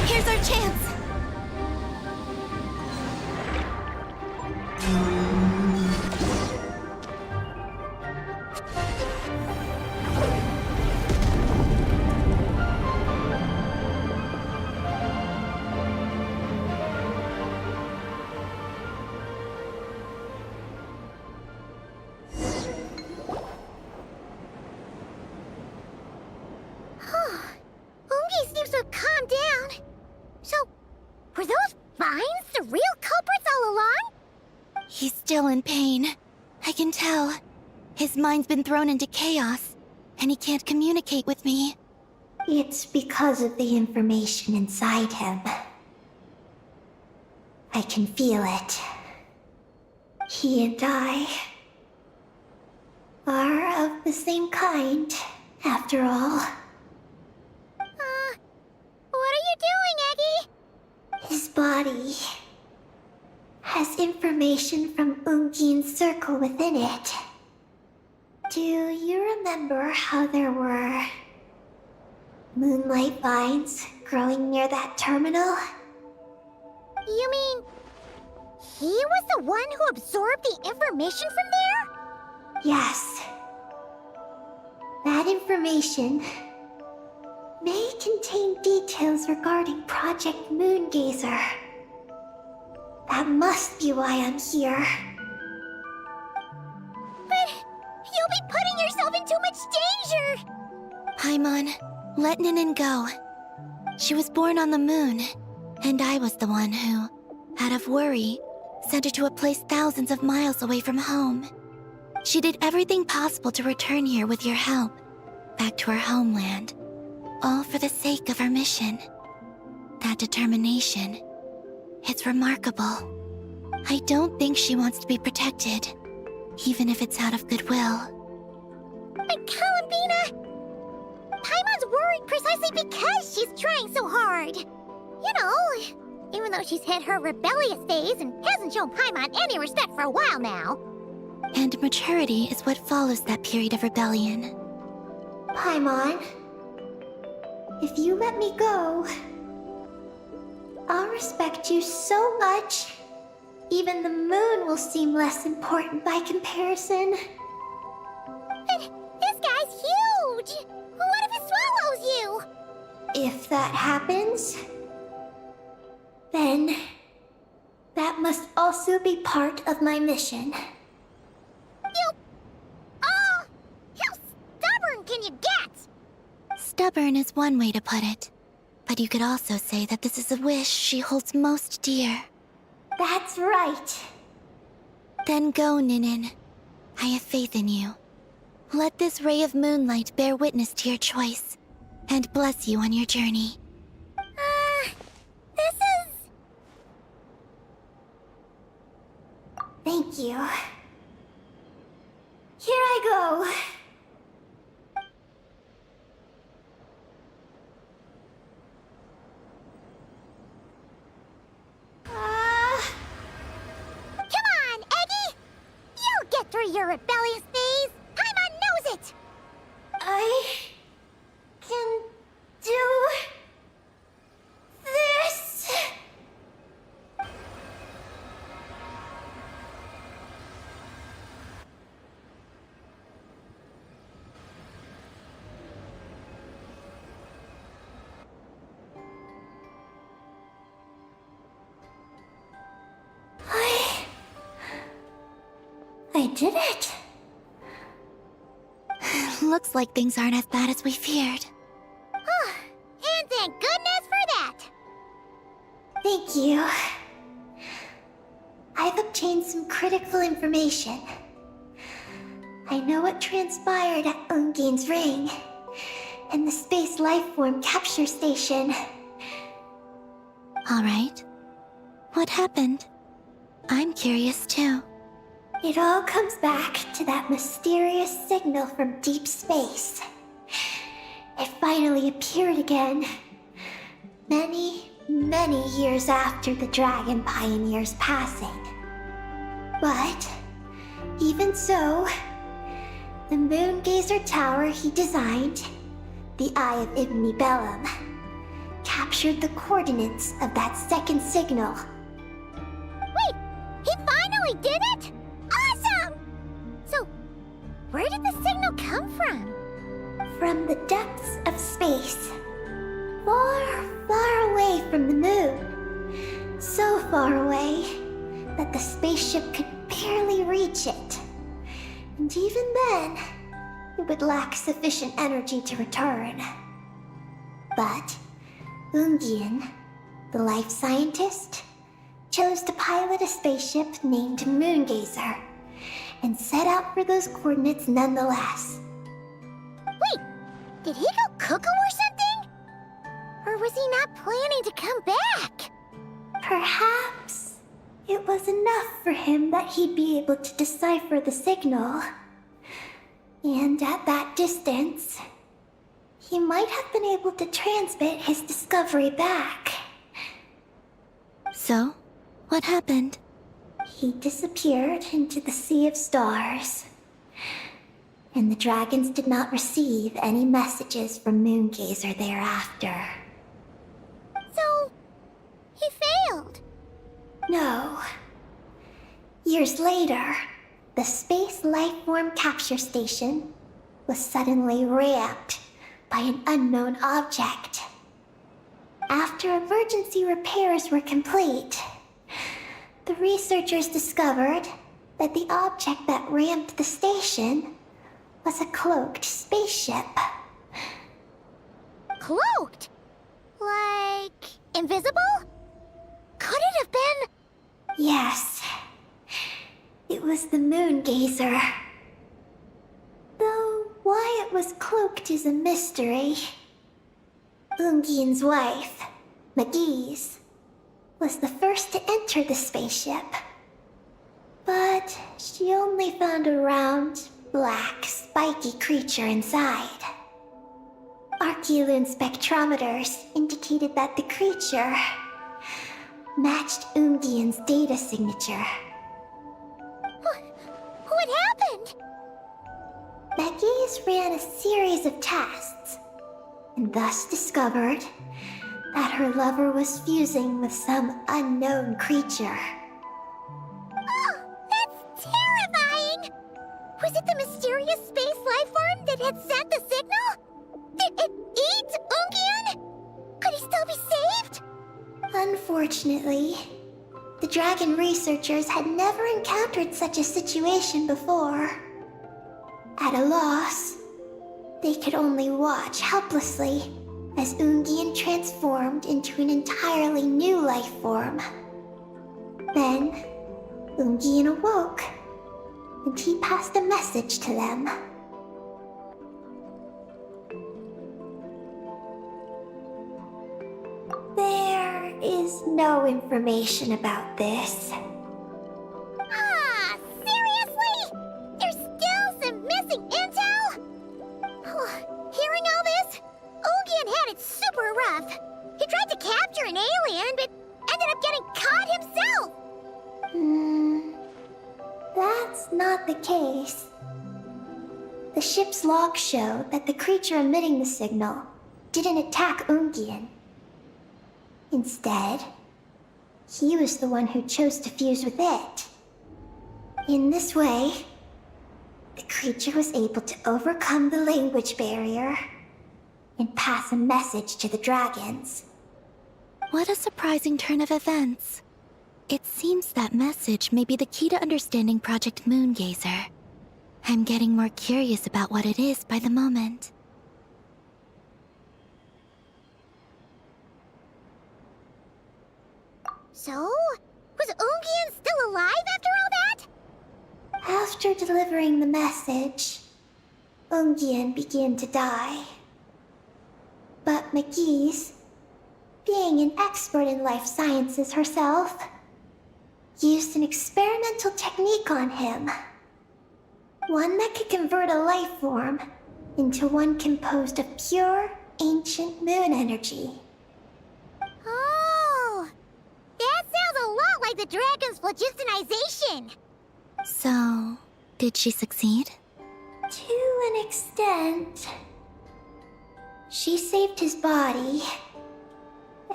Here's our chance! Ungi seems to have calmed down. So, were those vines the real culprits all along? He's still in pain. I can tell. His mind's been thrown into chaos, and he can't communicate with me. It's because of the information inside him. I can feel it. He and I are of the same kind, after all. What are you doing, Eggy? His body has information from Ungin's circle within it. Do you remember how there were moonlight vines growing near that terminal? You mean he was the one who absorbed the information from there? Yes. That information may contain details regarding Project Moongazer. That must be why I'm here. But you'll be putting yourself in too much danger! Paimon, let Ninin go. She was born on the moon, and I was the one who, out of worry, sent her to a place thousands of miles away from home. She did everything possible to return here with your help, back to her homeland, all for the sake of our mission. That determination, it's remarkable. I don't think she wants to be protected, even if it's out of goodwill. But Columbina, Paimon's worried precisely because she's trying so hard. You know, even though she's hit her rebellious phase and hasn't shown Paimon any respect for a while now. And maturity is what follows that period of rebellion. Paimon, if you let me go, I'll respect you so much. Even the moon will seem less important by comparison. But this guy's huge! What if it swallows you? If that happens, then that must also be part of my mission. How stubborn can you get? Stubborn is one way to put it, but you could also say that this is a wish she holds most dear. That's right. Then go, Ninin. I have faith in you. Let this ray of moonlight bear witness to your choice, and bless you on your journey. This is... Thank you. Here I go. Come on, Eggy! You'll get through your rebellious phase! Paimon knows it! I can do this. I did it. Looks like things aren't as bad as we feared. And thank goodness for that! Thank you. I've obtained some critical information. I know what transpired at Ungin's ring and the space lifeform capture station. Alright. What happened? I'm curious too. It all comes back to that mysterious signal from deep space. It finally appeared again. Many, many years after the Dragon Pioneer's passing. But, even so, the Moon Gazer Tower he designed, the Eye of Ibn Bellum, captured the coordinates of that second signal. Wait, he finally did it? Awesome! So, where did the signal come from? From the depths of space. Far, far away from the moon. So far away that the spaceship could barely reach it. And even then, it would lack sufficient energy to return. But Ungien, the life scientist, chose to pilot a spaceship named Moongazer and set out for those coordinates nonetheless. Wait, did he go cuckoo or something? Or was he not planning to come back? Perhaps it was enough for him that he'd be able to decipher the signal. And at that distance, he might have been able to transmit his discovery back. So, what happened? He disappeared into the sea of stars. And the dragons did not receive any messages from Moongazer thereafter. So, he failed. No. Years later, the Space Lifeform Capture Station was suddenly ramped by an unknown object. After emergency repairs were complete, the researchers discovered that the object that ramped the station was a cloaked spaceship. Cloaked? Like, invisible? Could it have been? Yes. It was the Moongazer. Though why it was cloaked is a mystery. Ungin's wife, Magi's, was the first to enter the spaceship. But she only found a round, black, spiky creature inside. Archeolune spectrometers indicated that the creature matched Ungin's data signature. What happened? Magi's ran a series of tests, and thus discovered that her lover was fusing with some unknown creature. Oh, that's terrifying! Was it the mysterious space lifeform that had sent the signal? Did it eat Ungien? Could he still be saved? Unfortunately, the dragon researchers had never encountered such a situation before. At a loss, they could only watch helplessly as Ungien transformed into an entirely new life form. Then, Ungien awoke, and he passed a message to them. There is no information about this. Ah, seriously? There's still some missing intel? Hearing all this, Ungien had it super rough. He tried to capture an alien, but ended up getting caught himself. That's not the case. The ship's logs show that the creature emitting the signal didn't attack Ungien. Instead, he was the one who chose to fuse with it. In this way, the creature was able to overcome the language barrier and pass a message to the dragons. What a surprising turn of events. It seems that message may be the key to understanding Project Moongazer. I'm getting more curious about what it is by the moment. So, was Ungien still alive after all that? After delivering the message, Ungian began to die. But McGee's, being an expert in life sciences herself, used an experimental technique on him. One that could convert a life form into one composed of pure, ancient moon energy. Oh! That sounds a lot like the dragon's phlogistonization! So, did she succeed? To an extent. She saved his body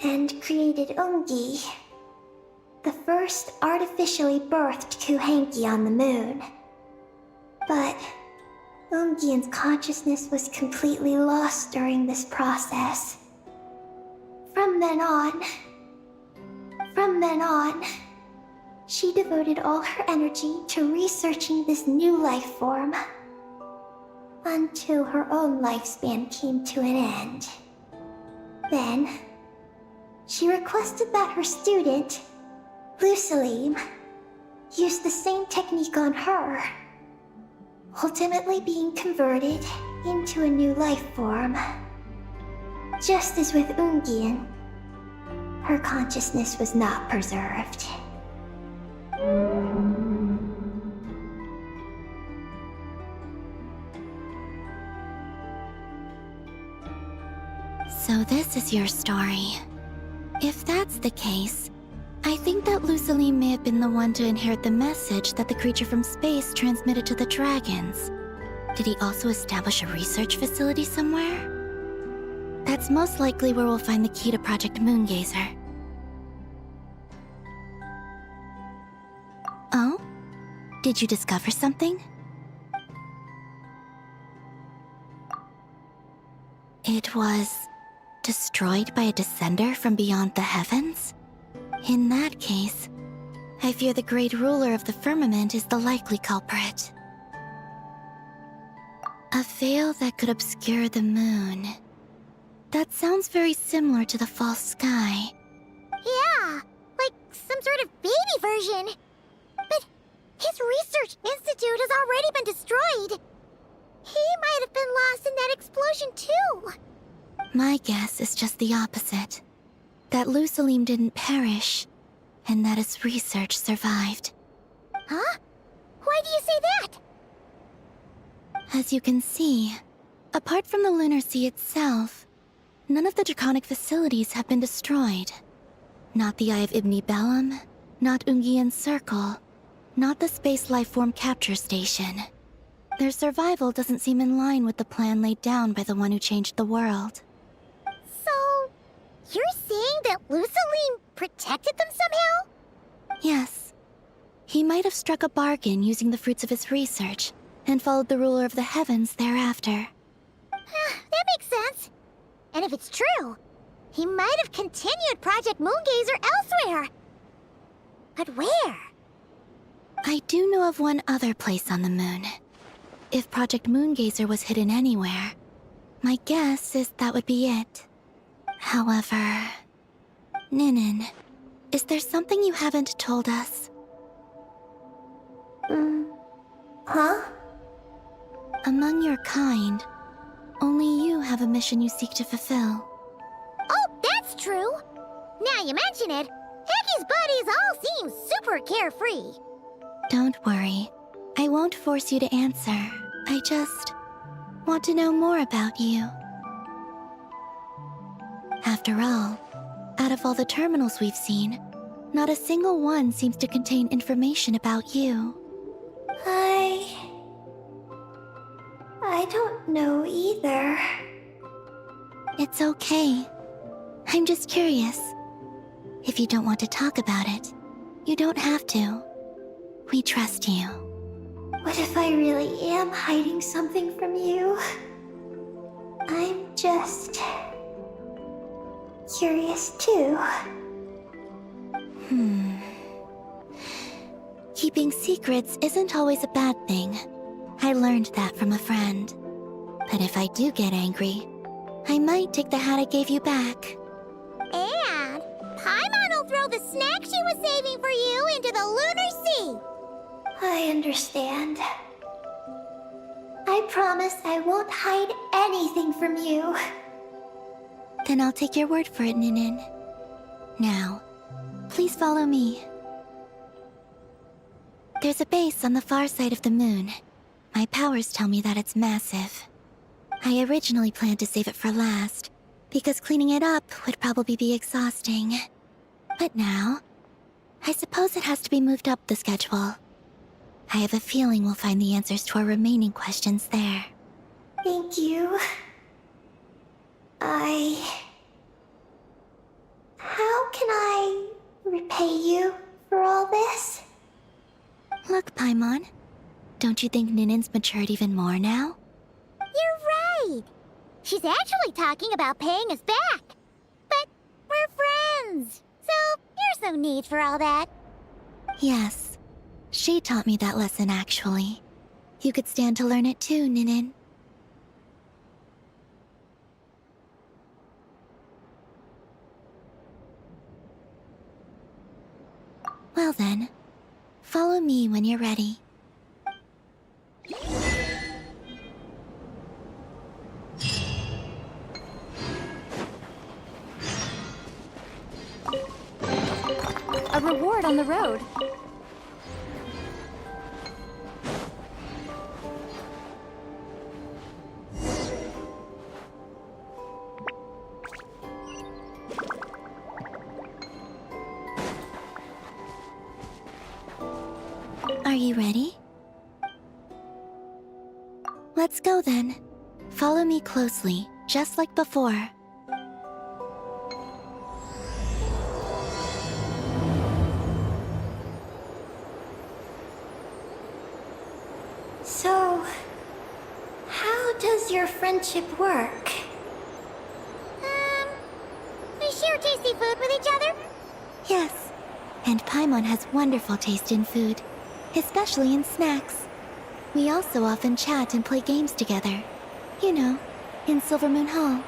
and created Ungi, the first artificially birthed Kuhanki on the moon. But Ungian's consciousness was completely lost during this process. From then on, she devoted all her energy to researching this new life form, until her own lifespan came to an end. Then, she requested that her student, Lusalim, use the same technique on her, ultimately being converted into a new life form. Just as with Ungian, her consciousness was not preserved. So this is your story. If that's the case, I think that Lusaline may have been the one to inherit the message that the creature from space transmitted to the dragons. Did he also establish a research facility somewhere? That's most likely where we'll find the key to Project Moongazer. Oh? Did you discover something? It was destroyed by a descender from beyond the heavens? In that case, I fear the great ruler of the firmament is the likely culprit. A veil that could obscure the moon. That sounds very similar to the false sky. Yeah, like some sort of baby version. But his research institute has already been destroyed. He might have been lost in that explosion too. My guess is just the opposite. That Lusalim didn't perish, and that his research survived. Huh? Why do you say that? As you can see, apart from the Lunar Sea itself, none of the draconic facilities have been destroyed. Not the Eye of Ibni Bellum, not Ungian's Circle, not the Space Lifeform Capture Station. Their survival doesn't seem in line with the plan laid down by the one who changed the world. So, you're saying that Lusaline protected them somehow? Yes. He might have struck a bargain using the fruits of his research, and followed the ruler of the heavens thereafter. That makes sense. And if it's true, he might have continued Project Moongazer elsewhere. But where? I do know of one other place on the moon. If Project Moongazer was hidden anywhere, my guess is that would be it. However... Ninin, is there something you haven't told us? Huh? Among your kind, only you have a mission you seek to fulfill. Oh, that's true. Now you mention it, Hecky's buddies all seem super carefree. Don't worry. I won't force you to answer. I just want to know more about you. After all, out of all the terminals we've seen, not a single one seems to contain information about you. I don't know either. It's okay. I'm just curious. If you don't want to talk about it, you don't have to. We trust you. What if I really am hiding something from you? I'm just... curious too. Keeping secrets isn't always a bad thing. I learned that from a friend. But if I do get angry, I might take the hat I gave you back. And Paimon will throw the snack she was saving for you into the Lunar Sea. I understand. I promise I won't hide anything from you. Then I'll take your word for it, Ninin. Now, please follow me. There's a base on the far side of the moon. My powers tell me that it's massive. I originally planned to save it for last, because cleaning it up would probably be exhausting. But now, I suppose it has to be moved up the schedule. I have a feeling we'll find the answers to our remaining questions there. Thank you. How can I repay you for all this? Look, Paimon. Don't you think Ninin's matured even more now? You're right. She's actually talking about paying us back. But we're friends, so there's no need for all that. Yes. She taught me that lesson, actually. You could stand to learn it too, Ninin. Well then, follow me when you're ready. A reward on the road. Are you ready? Let's go then. Follow me closely, just like before. So, how does your friendship work? We share tasty food with each other. Yes, and Paimon has wonderful taste in food, especially in snacks. We also often chat and play games together. You know, in Silvermoon Hall.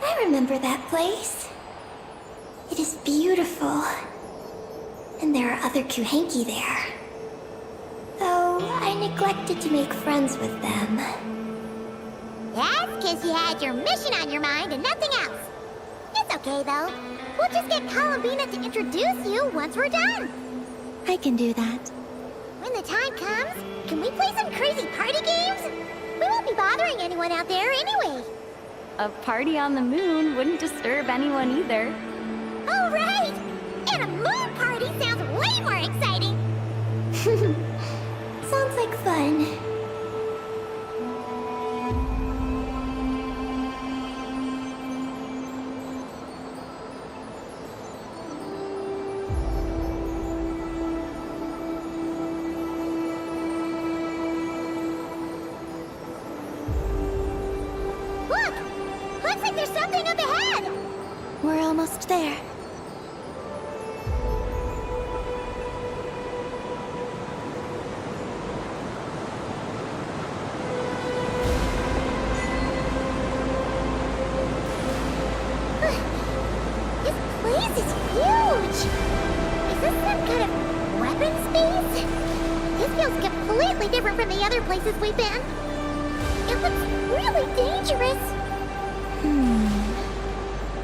I remember that place. It is beautiful. And there are other Kuhenki there. Though I neglected to make friends with them. That's because you had your mission on your mind and nothing else. It's okay, though. We'll just get Columbina to introduce you once we're done. I can do that. When the time comes, can we play some crazy party games? We won't be bothering anyone out there anyway. A party on the moon wouldn't disturb anyone either. Oh, right! And a moon party sounds way more exciting. Sounds like fun. Look! Looks like there's something up ahead! We're almost there. This place is huge! Is this some kind of weapon space? This feels completely different from the other places we've been. It looks really dangerous.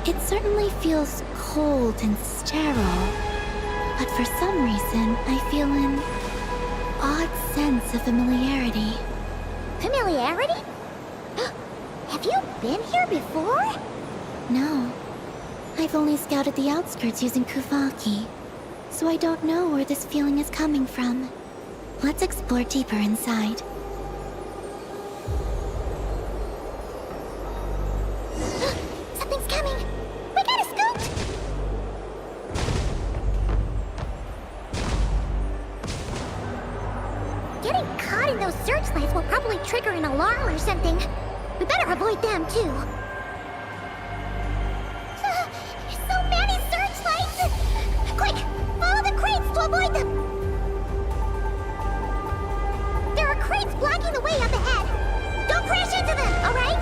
It certainly feels cold and sterile. But for some reason, I feel an odd sense of familiarity. Familiarity? Have you been here before? No. I've only scouted the outskirts using Kuvaki, so I don't know where this feeling is coming from. Let's explore deeper inside. Something's coming! We gotta scoot! Getting caught in those searchlights will probably trigger an alarm or something. We better avoid them, too. So many searchlights! Quick! Follow the crates to avoid them! There are crates blocking the way up ahead! Don't crash into them, alright?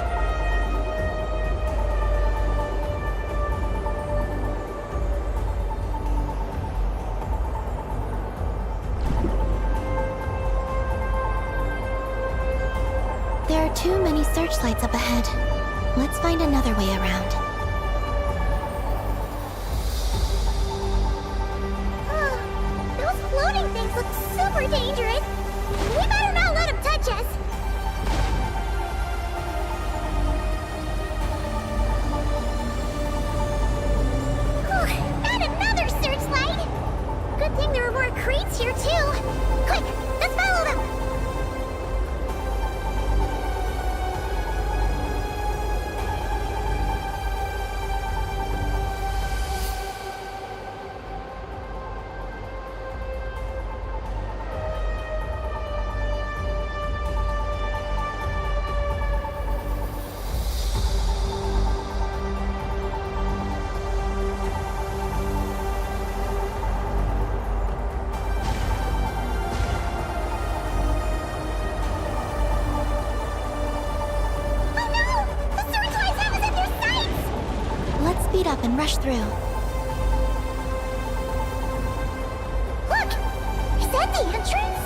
are too many searchlights up ahead. Let's find another way around. Those floating things look super dangerous. We better not let them touch us. And another searchlight! Good thing there are more crates here, too. Quick, let's follow them! Speed up and rush through. Look! Is that the entrance?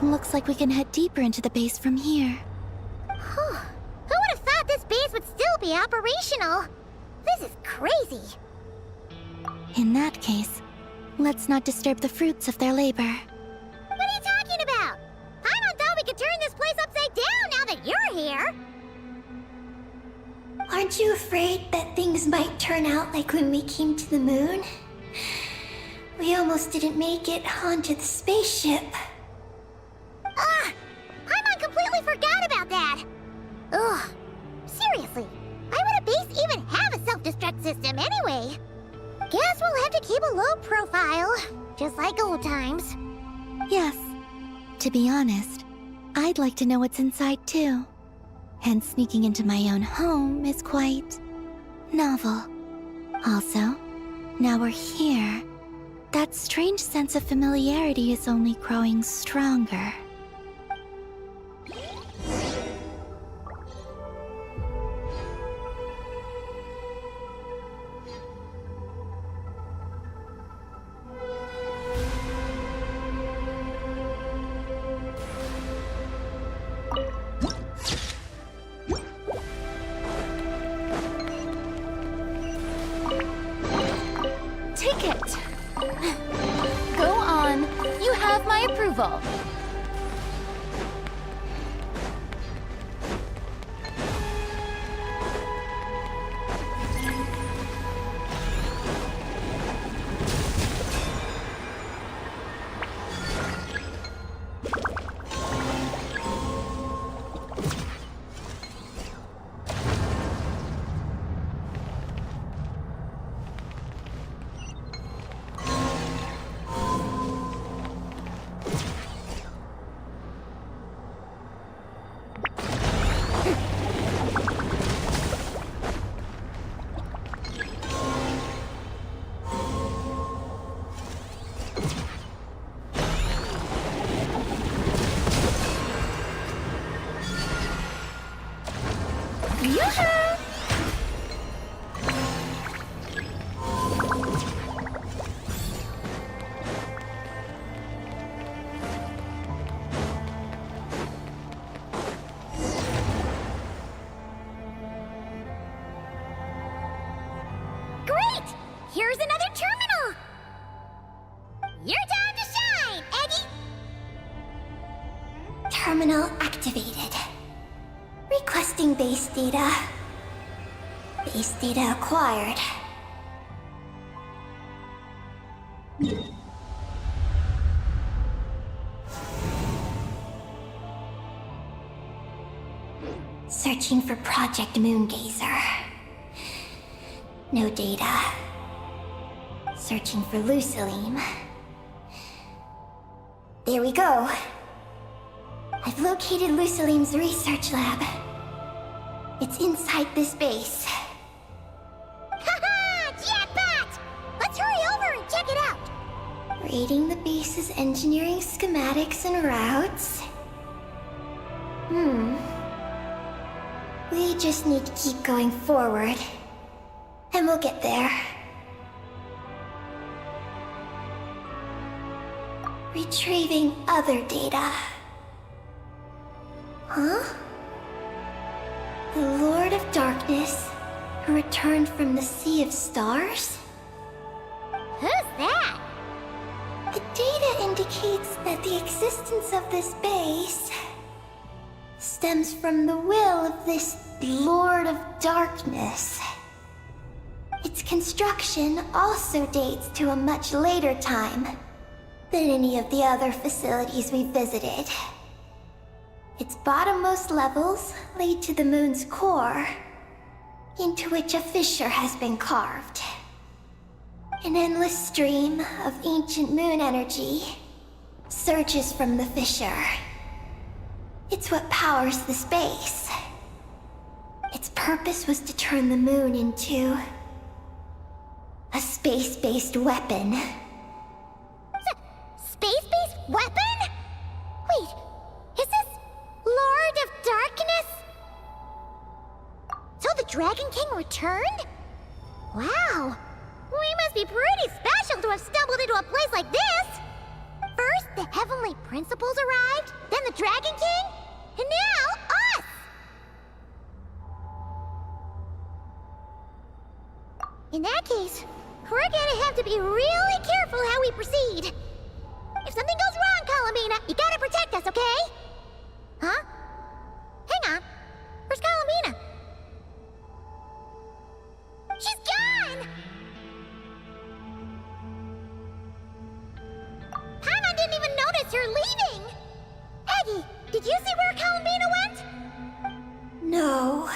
Looks like we can head deeper into the base from here. Who would have thought this base would still be operational? This is crazy. In that case, let's not disturb the fruits of their labor. What are you talking about? Paimon thought we could turn this place upside down now that you're here. Aren't you afraid that things might turn out like when we came to the moon? We almost didn't make it onto the spaceship. Paimon completely forgot about that. Ugh. Seriously, why would a base even have a self-destruct system anyway? Guess we'll have to keep a low profile, just like old times. Yes. To be honest, I'd like to know what's inside too. And sneaking into my own home is quite novel. Also, now we're here. That strange sense of familiarity is only growing stronger. Ticket! Go on. You have my approval. Great! Here's another terminal! Your time to shine, Eggy! Terminal activated. Requesting base data. Base data acquired. Searching for Project Moongazer. No data. Searching for Luciline. There we go. I've located Luciline's research lab. It's inside this base. Haha! Jackpot! Let's hurry over and check it out! Rating the base's engineering schematics and routes. We just need to keep going forward. And we'll get there. Retrieving other data. Huh? The Lord of Darkness, who returned from the Sea of Stars? Who's that? The data indicates that the existence of this base stems from the will of this Lord of Darkness. Its construction also dates to a much later time than any of the other facilities we visited. Its bottommost levels lead to the moon's core, into which a fissure has been carved. An endless stream of ancient moon energy surges from the fissure. It's what powers the space. Its purpose was to turn the moon into a space-based weapon. Space-based weapon? Wait, is this Lord of Darkness? So the Dragon King returned? Wow, we must be pretty special to have stumbled into a place like this. First, the Heavenly Principles arrived, then the Dragon King, and now us! In that case, we're gonna have to be really careful how we proceed. If something goes wrong, Columbina, you gotta protect us, okay? Huh? Hang on. Where's Columbina? She's gone! Paimon didn't even notice you're leaving! Aggie, did you see where Columbina went? No.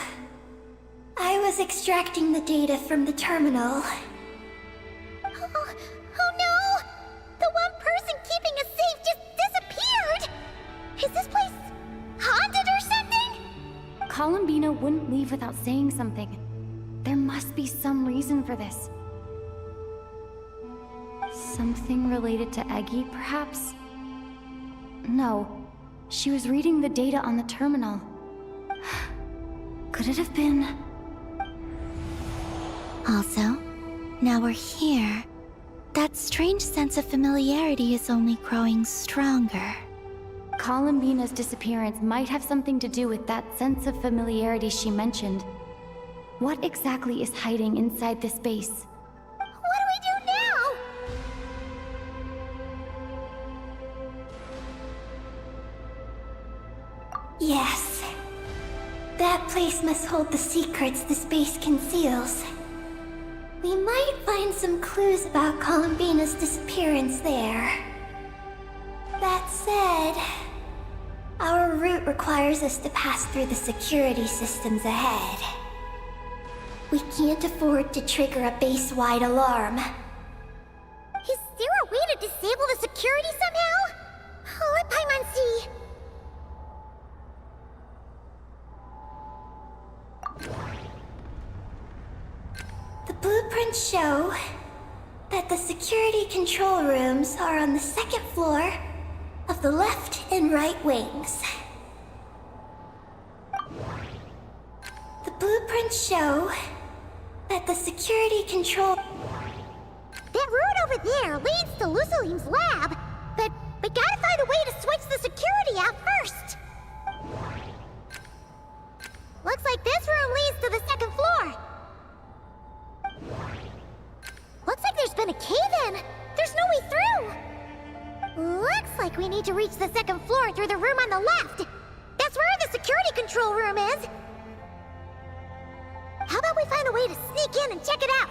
I was extracting the data from the terminal. Oh no! The one person keeping us safe just disappeared! Is this place haunted or something? Columbina wouldn't leave without saying something. There must be some reason for this. Something related to Eggy, perhaps? No. She was reading the data on the terminal. Could it have been... Also, now we're here. That strange sense of familiarity is only growing stronger. Columbina's disappearance might have something to do with that sense of familiarity she mentioned. What exactly is hiding inside this base? What do we do now? Yes. That place must hold the secrets the space conceals. We might find some clues about Columbina's disappearance there. That said, our route requires us to pass through the security systems ahead. We can't afford to trigger a base-wide alarm. Is there a way to disable the security somehow? Let Paimon see. The blueprints show that the security control rooms are on the second floor of the left and right wings. The blueprints show that the security control... That route over there leads to Lucilene's lab, but we gotta find a way to switch the security out first. Looks like this room leads to the second floor. Looks like there's been a cave-in. There's no way through. Looks like we need to reach the second floor through the room on the left. That's where the security control room is. How about we find a way to sneak in and check it out?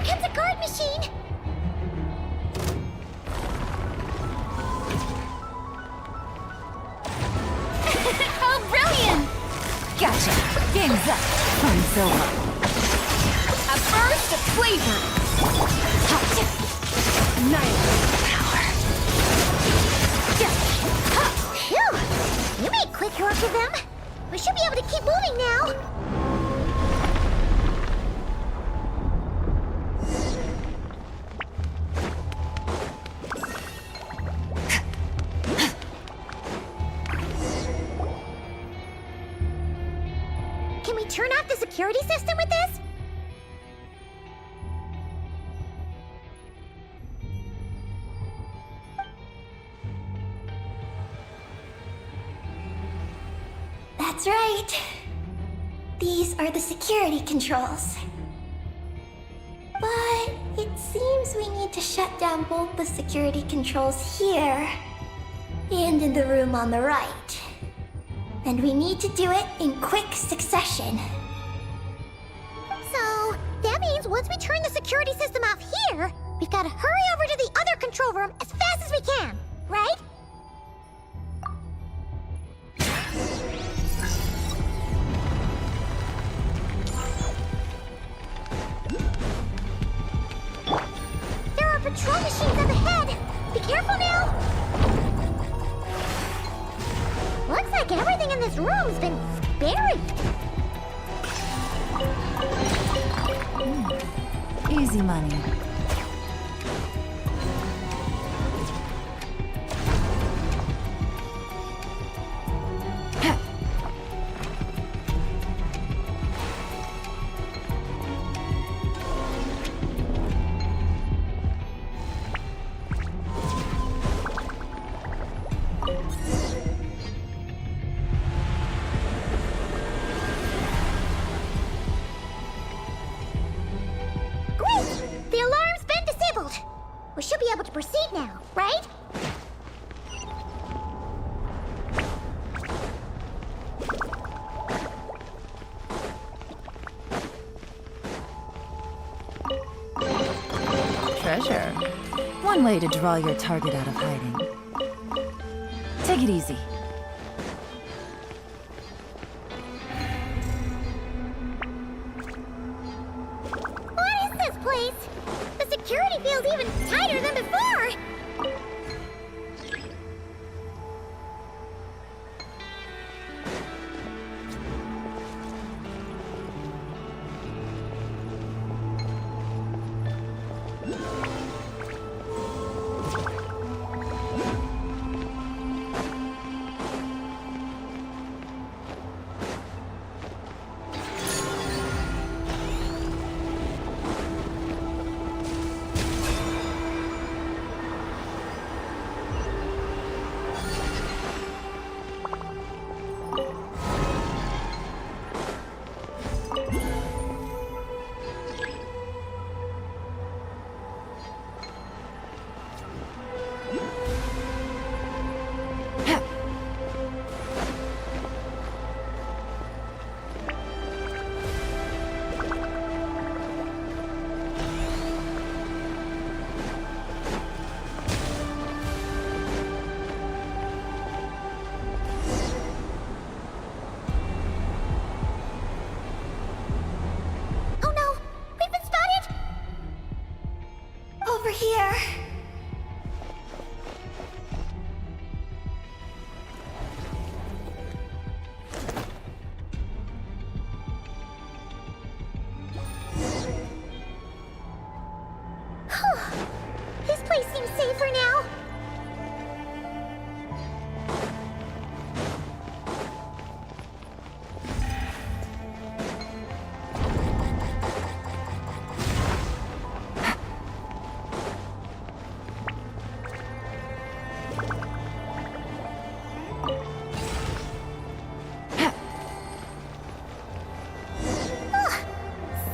comes a guard machine! Oh, brilliant! Gotcha! Game's up! Fun Silva. A burst of flavor! Annihilate power. Phew! You made quick work of them. We should be able to keep moving now. Can we turn off the security system with this? That's right. These are the security controls. But it seems we need to shut down both the security controls here and in the room on the right. And we need to do it in quick succession. So, that means once we turn the security system off here, we've got to hurry over to the other control room as fast as we can, right? There are patrol machines up ahead! Be careful now! Looks like everything in this room's been buried. Easy money. Great! The alarm's been disabled. We should be able to proceed now, right? Treasure. One way to draw your target out of hiding. Take it easy. What is this place? The security feels even tighter than before! Oh no! We've been spotted! Over here. This place seems safer now.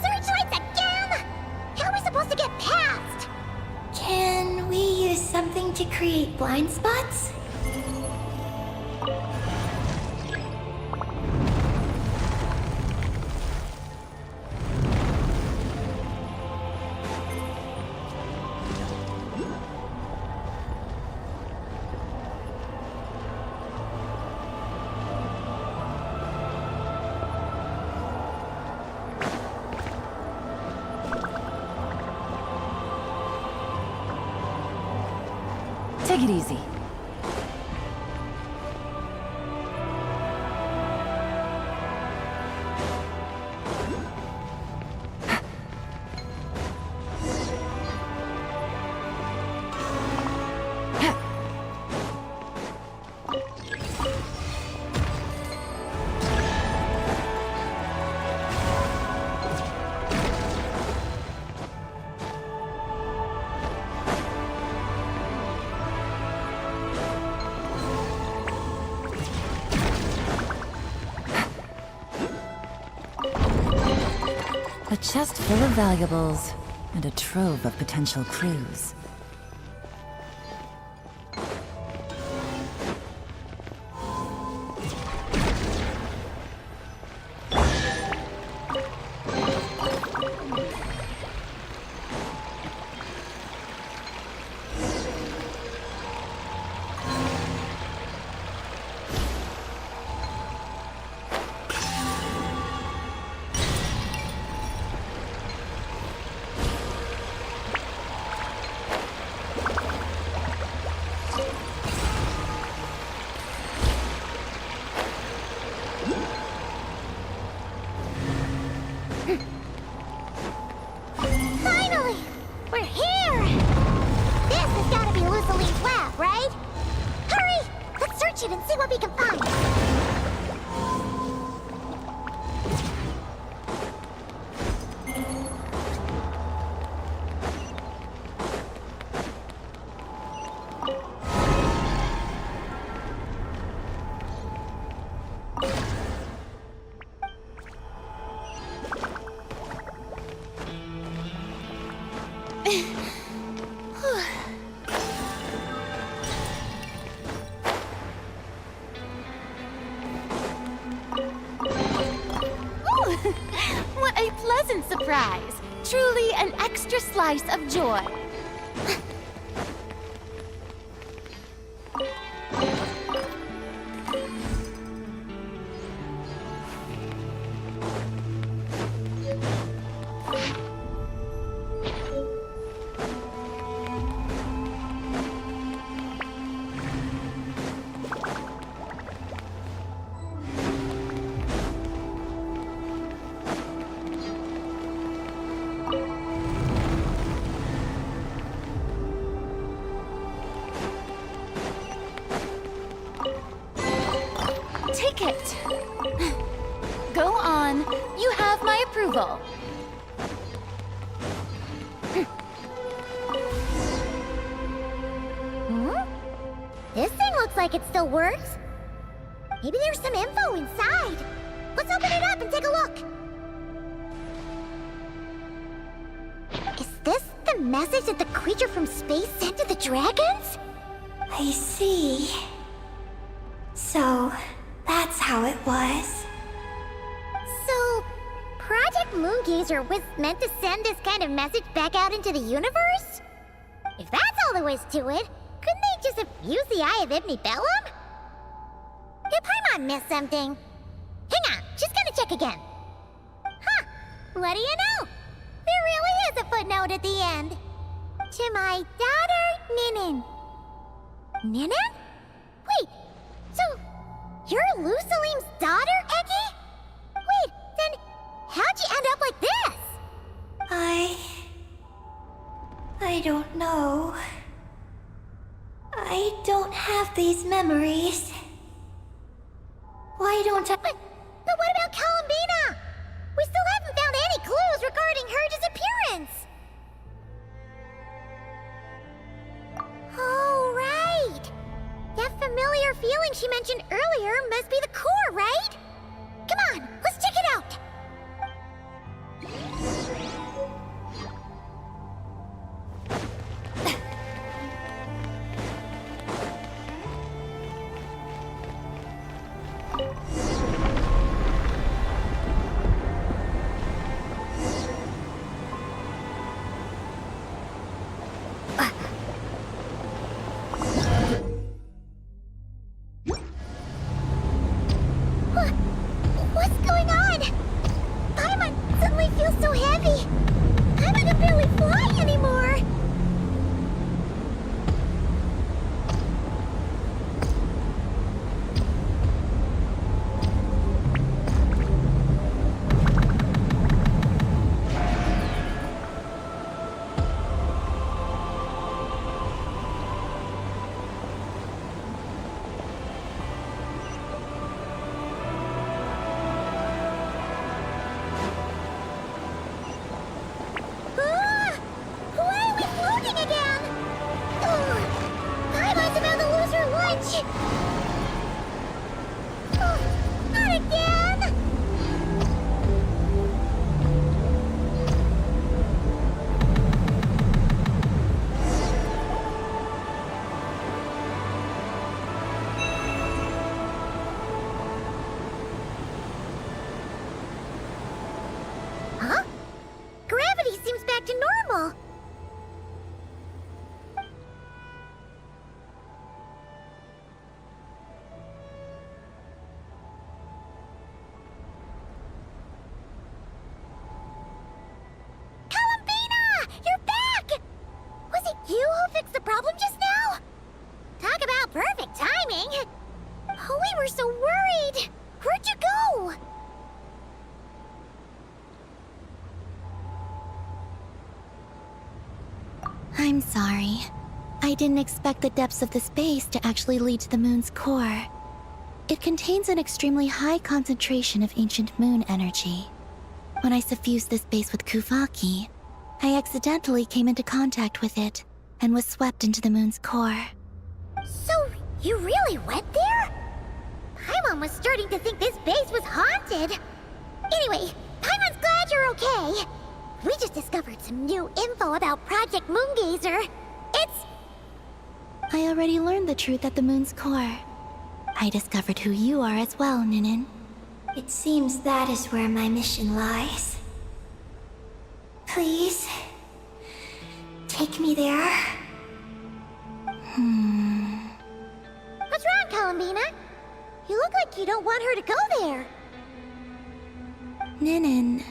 Searchlights again! How are we supposed to get past? Can we use something to create blind spots? Take it easy. A chest full of valuables, and a trove of potential clues. Finally! We're here! This has gotta be Luciline's lab, right? Hurry! Let's search it and see what we can find! What a pleasant surprise! Truly an extra slice of joy. Take it. Go on. You have my approval. This thing looks like it still works. Maybe there's some info inside. Let's open it up and take a look. Is this the message that the creature from space sent to the dragons? I see. So, that's how it was. So, Project Moongazer was meant to send this kind of message back out into the universe? If that's all there was to it, couldn't they just have used the Eye of Ibnibellum? Did Paimon miss something? Hang on, she's gonna check again. Huh, what do you know? There really is a footnote at the end. To my daughter, Ninin. Ninin? Wait, so you're Luciline's daughter, Eggy? Wait, then how'd you end up like this? I don't know. I don't have these memories. Why don't I? But what about Columbina? We still haven't found any clues regarding her disappearance. Oh, right. That familiar feeling she mentioned earlier must be the core, right? Come on, let's check it out. I'm sorry. I didn't expect the depths of the space to actually lead to the moon's core. It contains an extremely high concentration of ancient moon energy. When I suffused this base with Kuvaki, I accidentally came into contact with it and was swept into the moon's core. So, you really went there? Paimon was starting to think this base was haunted. Anyway, Paimon's glad you're okay. We just discovered some new info about Project Moongazer. I already learned the truth at the moon's core. I discovered who you are as well, Ninin. It seems that is where my mission lies. Please, take me there. What's wrong, Columbina? You look like you don't want her to go there. Ninin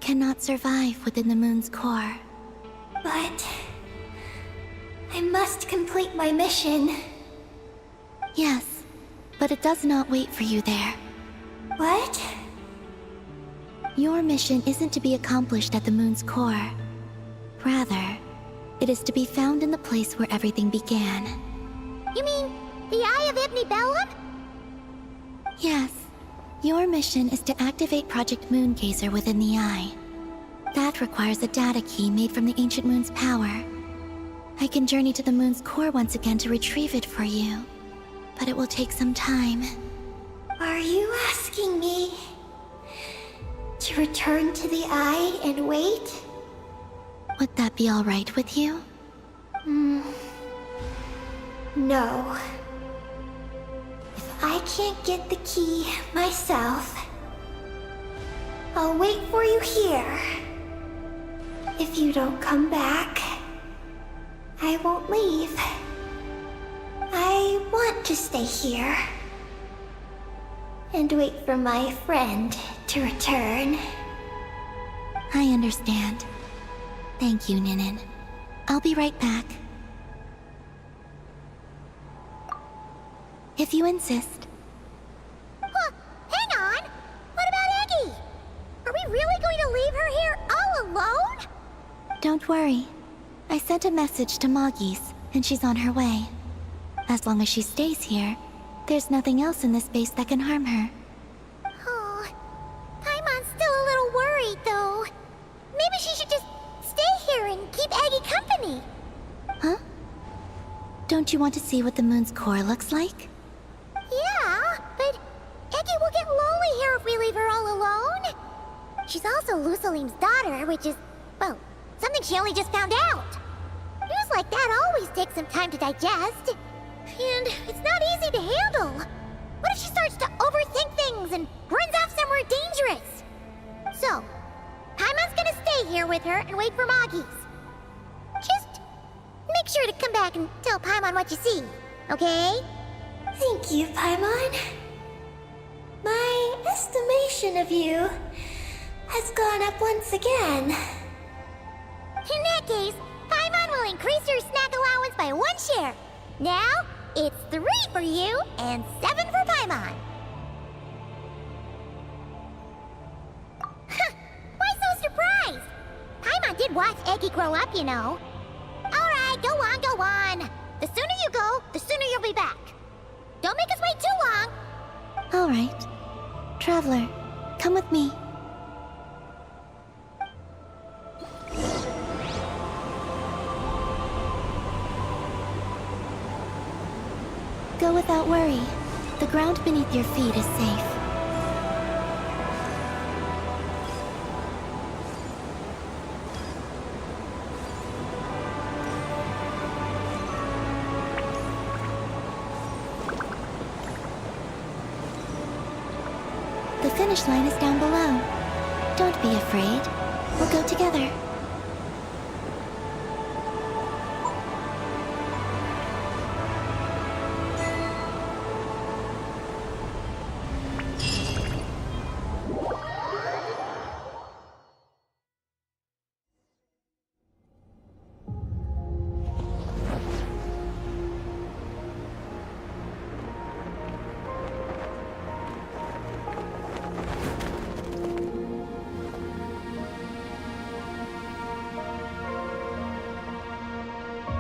cannot survive within the moon's core. But I must complete my mission. Yes, but it does not wait for you there. What? Your mission isn't to be accomplished at the moon's core. Rather, it is to be found in the place where everything began. You mean the Eye of Ibn Bellum? Yes. Your mission is to activate Project Moongazer within the Eye. That requires a data key made from the ancient moon's power. I can journey to the moon's core once again to retrieve it for you. But it will take some time. Are you asking me to return to the Eye and wait? Would that be alright with you? No. If I can't get the key myself, I'll wait for you here. If you don't come back, I won't leave. I want to stay here and wait for my friend to return. I understand. Thank you, Ninin. I'll be right back. If you insist. Huh, hang on! What about Eggy? Are we really going to leave her here all alone? Don't worry. I sent a message to Moggy's, and she's on her way. As long as she stays here, there's nothing else in this space that can harm her. Oh, Paimon's still a little worried, though. Maybe she should just stay here and keep Eggy company. Huh? Don't you want to see what the moon's core looks like? Yeah, but Eggy will get lonely here if we leave her all alone. She's also Lusalim's daughter, which is, well, something she only just found out. News like that always takes some time to digest. And it's not easy to handle. What if she starts to overthink things and runs off somewhere dangerous? So, Paimon's gonna stay here with her and wait for Moggy's. Just make sure to come back and tell Paimon what you see, okay? Thank you, Paimon. My estimation of you has gone up once again. In that case, Paimon will increase your snack allowance by 1 share. Now, it's 3 for you and 7 for Paimon. Why so surprised? Paimon did watch Eggy grow up, you know. Alright, go on, go on. The sooner you go, the sooner you'll be back. Don't make us wait too long. Alright. Traveler, come with me. Go without worry. The ground beneath your feet is safe. The finish line is down below. Don't be afraid. We'll go together.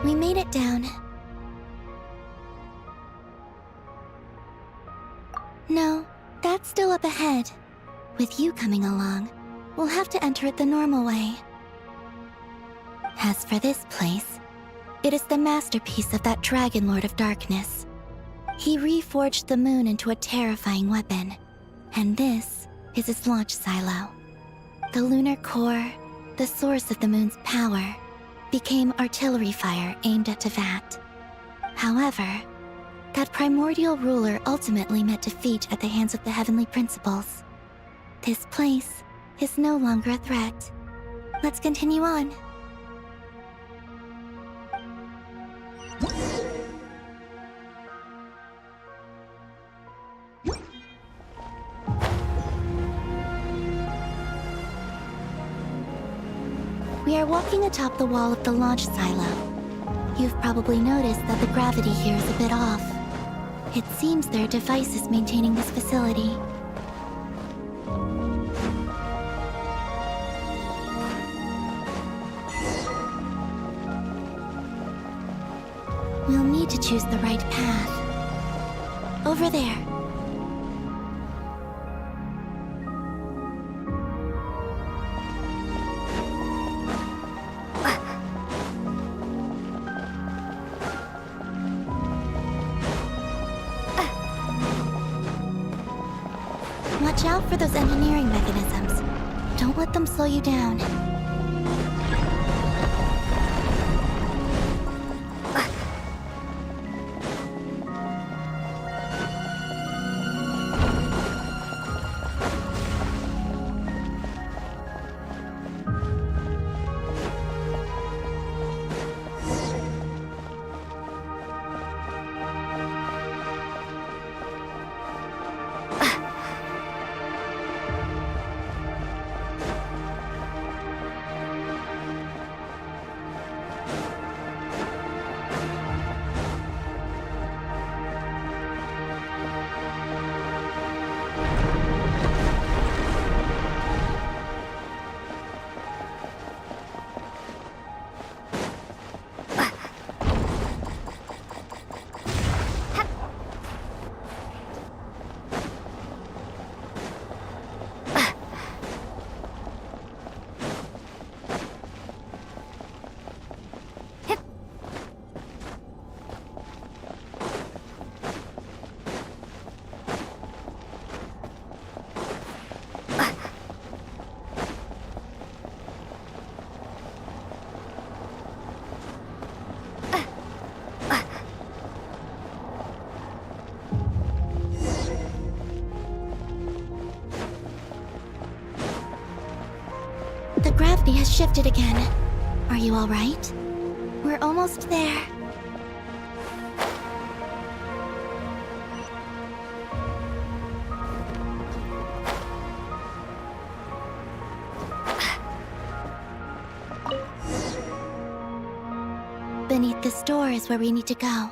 We made it down. No, that's still up ahead. With you coming along, we'll have to enter it the normal way. As for this place, it is the masterpiece of that Dragon Lord of Darkness. He reforged the moon into a terrifying weapon, and this is its launch silo. The lunar core, the source of the moon's power, became artillery fire aimed at Teyvat. However, that primordial ruler ultimately met defeat at the hands of the heavenly principles. This place is no longer a threat. Let's continue on. We are walking atop the wall of the launch silo. You've probably noticed that the gravity here is a bit off. It seems there are devices maintaining this facility. We'll need to choose the right path. Over there. Watch out for those engineering mechanisms. Don't let them slow you down. The gravity has shifted again. Are you all right? We're almost there. Beneath this door is where we need to go.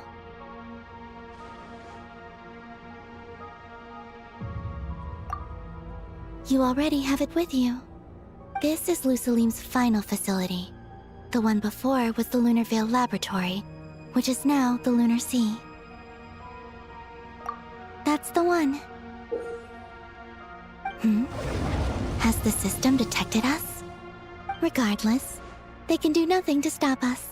You already have it with you. This is Lusalim's final facility. The one before was the Lunar Veil Laboratory, which is now the Lunar Sea. That's the one. Has the system detected us? Regardless, they can do nothing to stop us.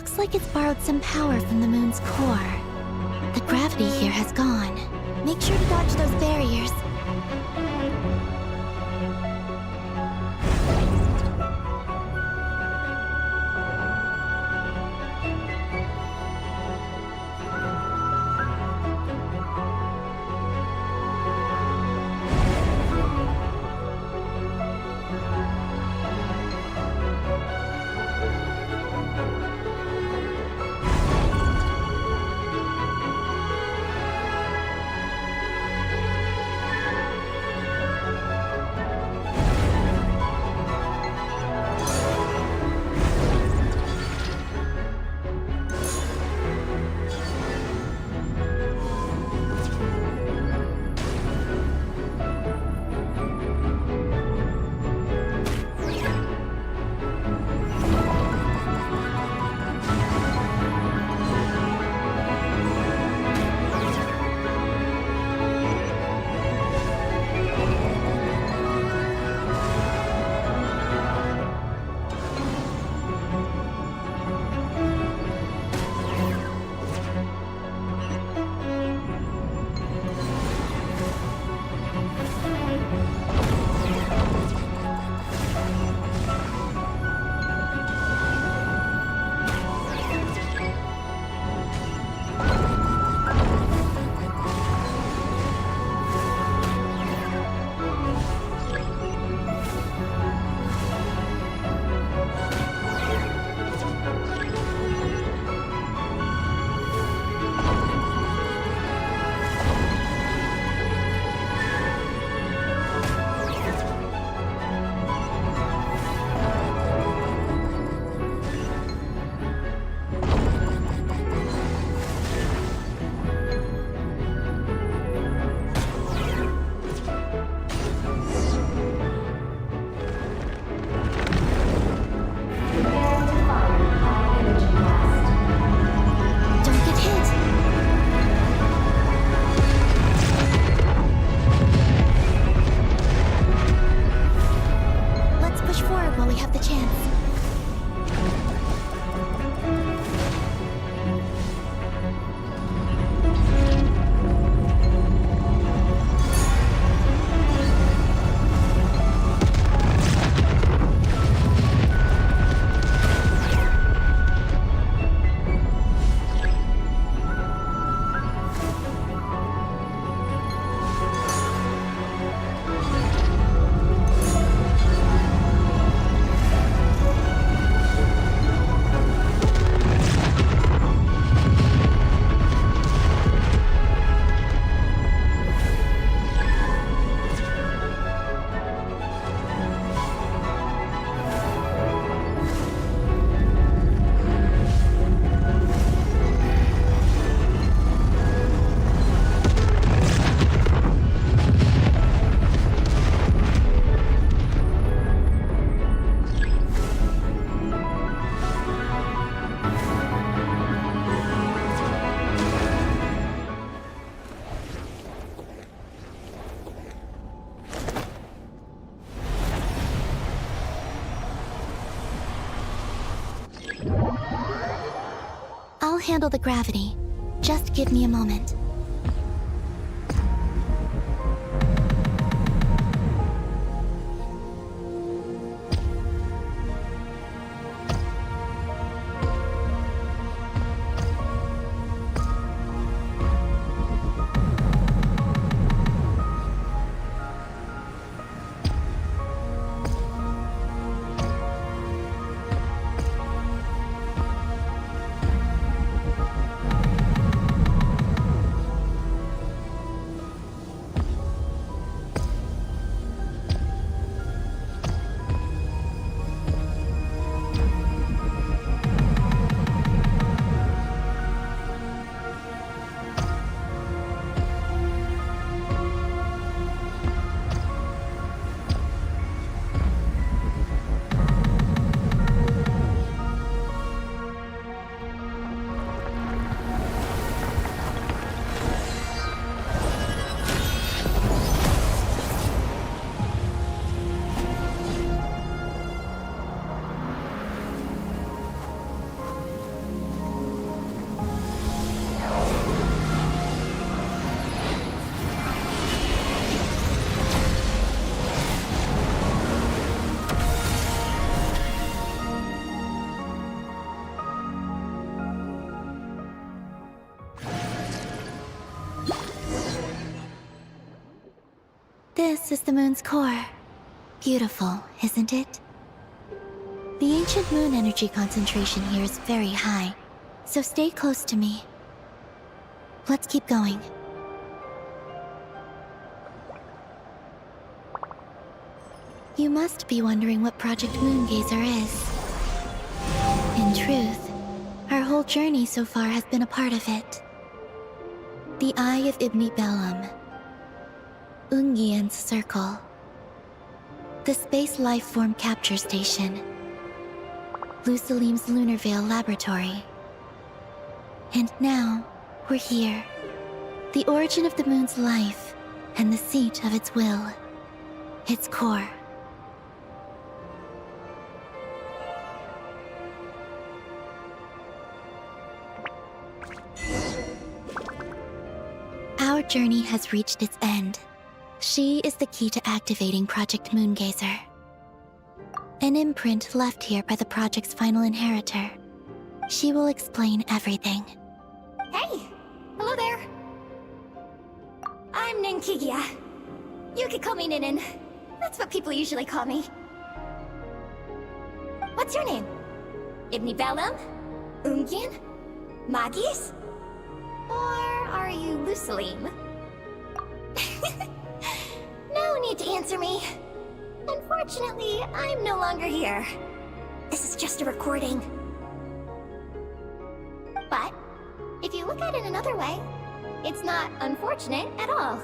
Looks like it's borrowed some power from the moon's core. The gravity here has gone. Make sure to dodge those barriers. Prepare to fire high energy blast. Don't get hit! Let's push forward while we have the chance. I'll handle the gravity. Just give me a moment. This is the moon's core. Beautiful, isn't it? The ancient moon energy concentration here is very high, so stay close to me. Let's keep going. You must be wondering what Project Moongazer is. In truth, our whole journey so far has been a part of it. The Eye of Ibni Bellum, Ungian's Circle, the Space Lifeform Capture Station, Lusalim's Lunar Veil Laboratory. And now, we're here. The origin of the moon's life, and the seat of its will. Its core. Our journey has reached its end. She is the key to activating Project Moongazer. An imprint left here by the project's final inheritor. She will explain everything. Hey! Hello there! I'm Ninkigia. You could call me Ninin. That's what people usually call me. What's your name? Ibni Bellum? Ungian? Magis? Or are you Lusalim? No need to answer me. Unfortunately, I'm no longer here. This is just a recording. But, if you look at it another way, it's not unfortunate at all.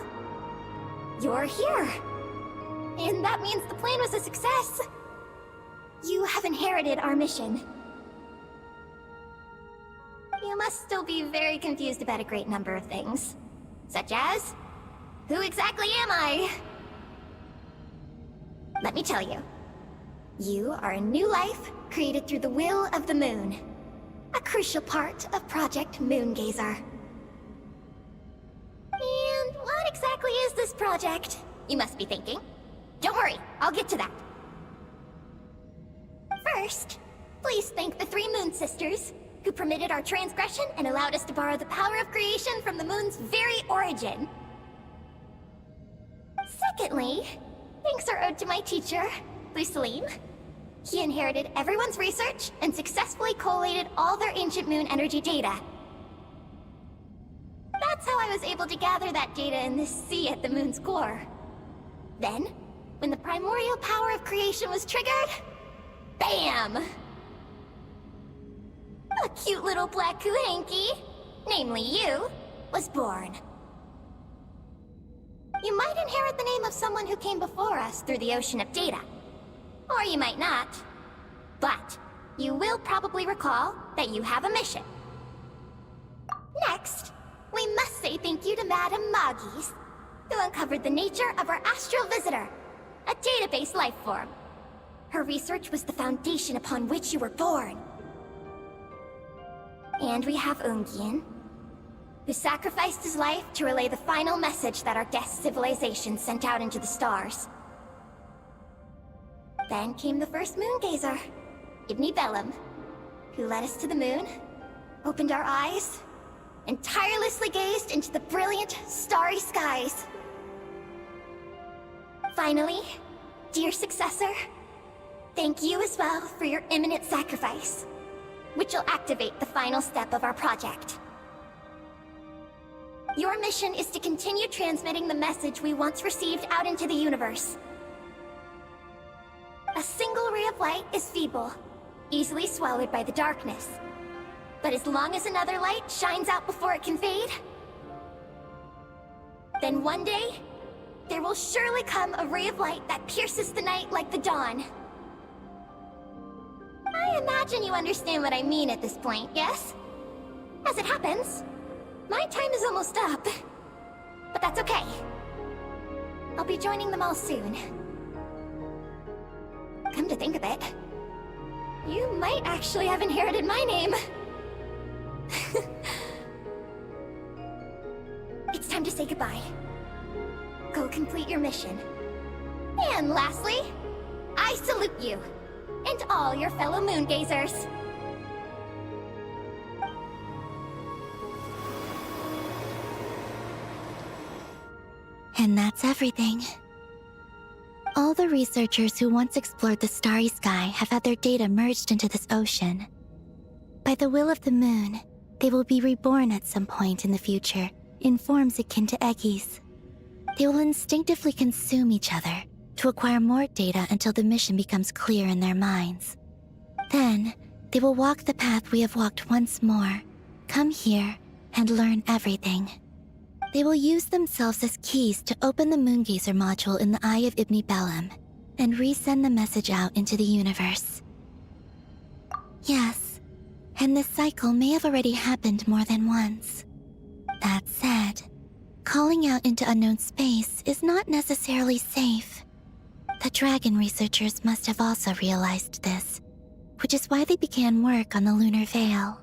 You're here. And that means the plan was a success. You have inherited our mission. You must still be very confused about a great number of things. Such as, who exactly am I? Let me tell you. You are a new life created through the will of the moon. A crucial part of Project Moongazer. And what exactly is this project? You must be thinking. Don't worry, I'll get to that. First, please thank the 3 Moon Sisters, who permitted our transgression and allowed us to borrow the power of creation from the moon's very origin. Secondly, thanks are owed to my teacher, Lusalim. He inherited everyone's research and successfully collated all their ancient moon energy data. That's how I was able to gather that data in this sea at the moon's core. Then, when the primordial power of creation was triggered, BAM! A cute little black Kuhanky, namely you, was born. You might inherit the name of someone who came before us through the ocean of data. Or you might not. But, you will probably recall that you have a mission. Next, we must say thank you to Madame Magis, who uncovered the nature of our astral visitor, a database life form. Her research was the foundation upon which you were born. And we have Ungian, who sacrificed his life to relay the final message that our guest civilization sent out into the stars. Then came the first Moongazer, Ibni Bellum, who led us to the moon, opened our eyes, and tirelessly gazed into the brilliant, starry skies. Finally, dear successor, thank you as well for your imminent sacrifice, which will activate the final step of our project. Your mission is to continue transmitting the message we once received out into the universe. A single ray of light is feeble, easily swallowed by the darkness. But as long as another light shines out before it can fade, then one day, there will surely come a ray of light that pierces the night like the dawn. I imagine you understand what I mean at this point, yes? As it happens, my time is almost up. But that's okay. I'll be joining them all soon. Come to think of it, you might actually have inherited my name. It's time to say goodbye. Go complete your mission. And lastly, I salute you, and all your fellow Moongazers. And that's everything. All the researchers who once explored the starry sky have had their data merged into this ocean. By the will of the moon, they will be reborn at some point in the future in forms akin to eggies. They will instinctively consume each other to acquire more data until the mission becomes clear in their minds. Then, they will walk the path we have walked once more, come here, and learn everything. They will use themselves as keys to open the Moongazer module in the Eye of Ibni Bellum and resend the message out into the universe. Yes, and this cycle may have already happened more than once. That said, calling out into unknown space is not necessarily safe. The dragon researchers must have also realized this, which is why they began work on the lunar veil.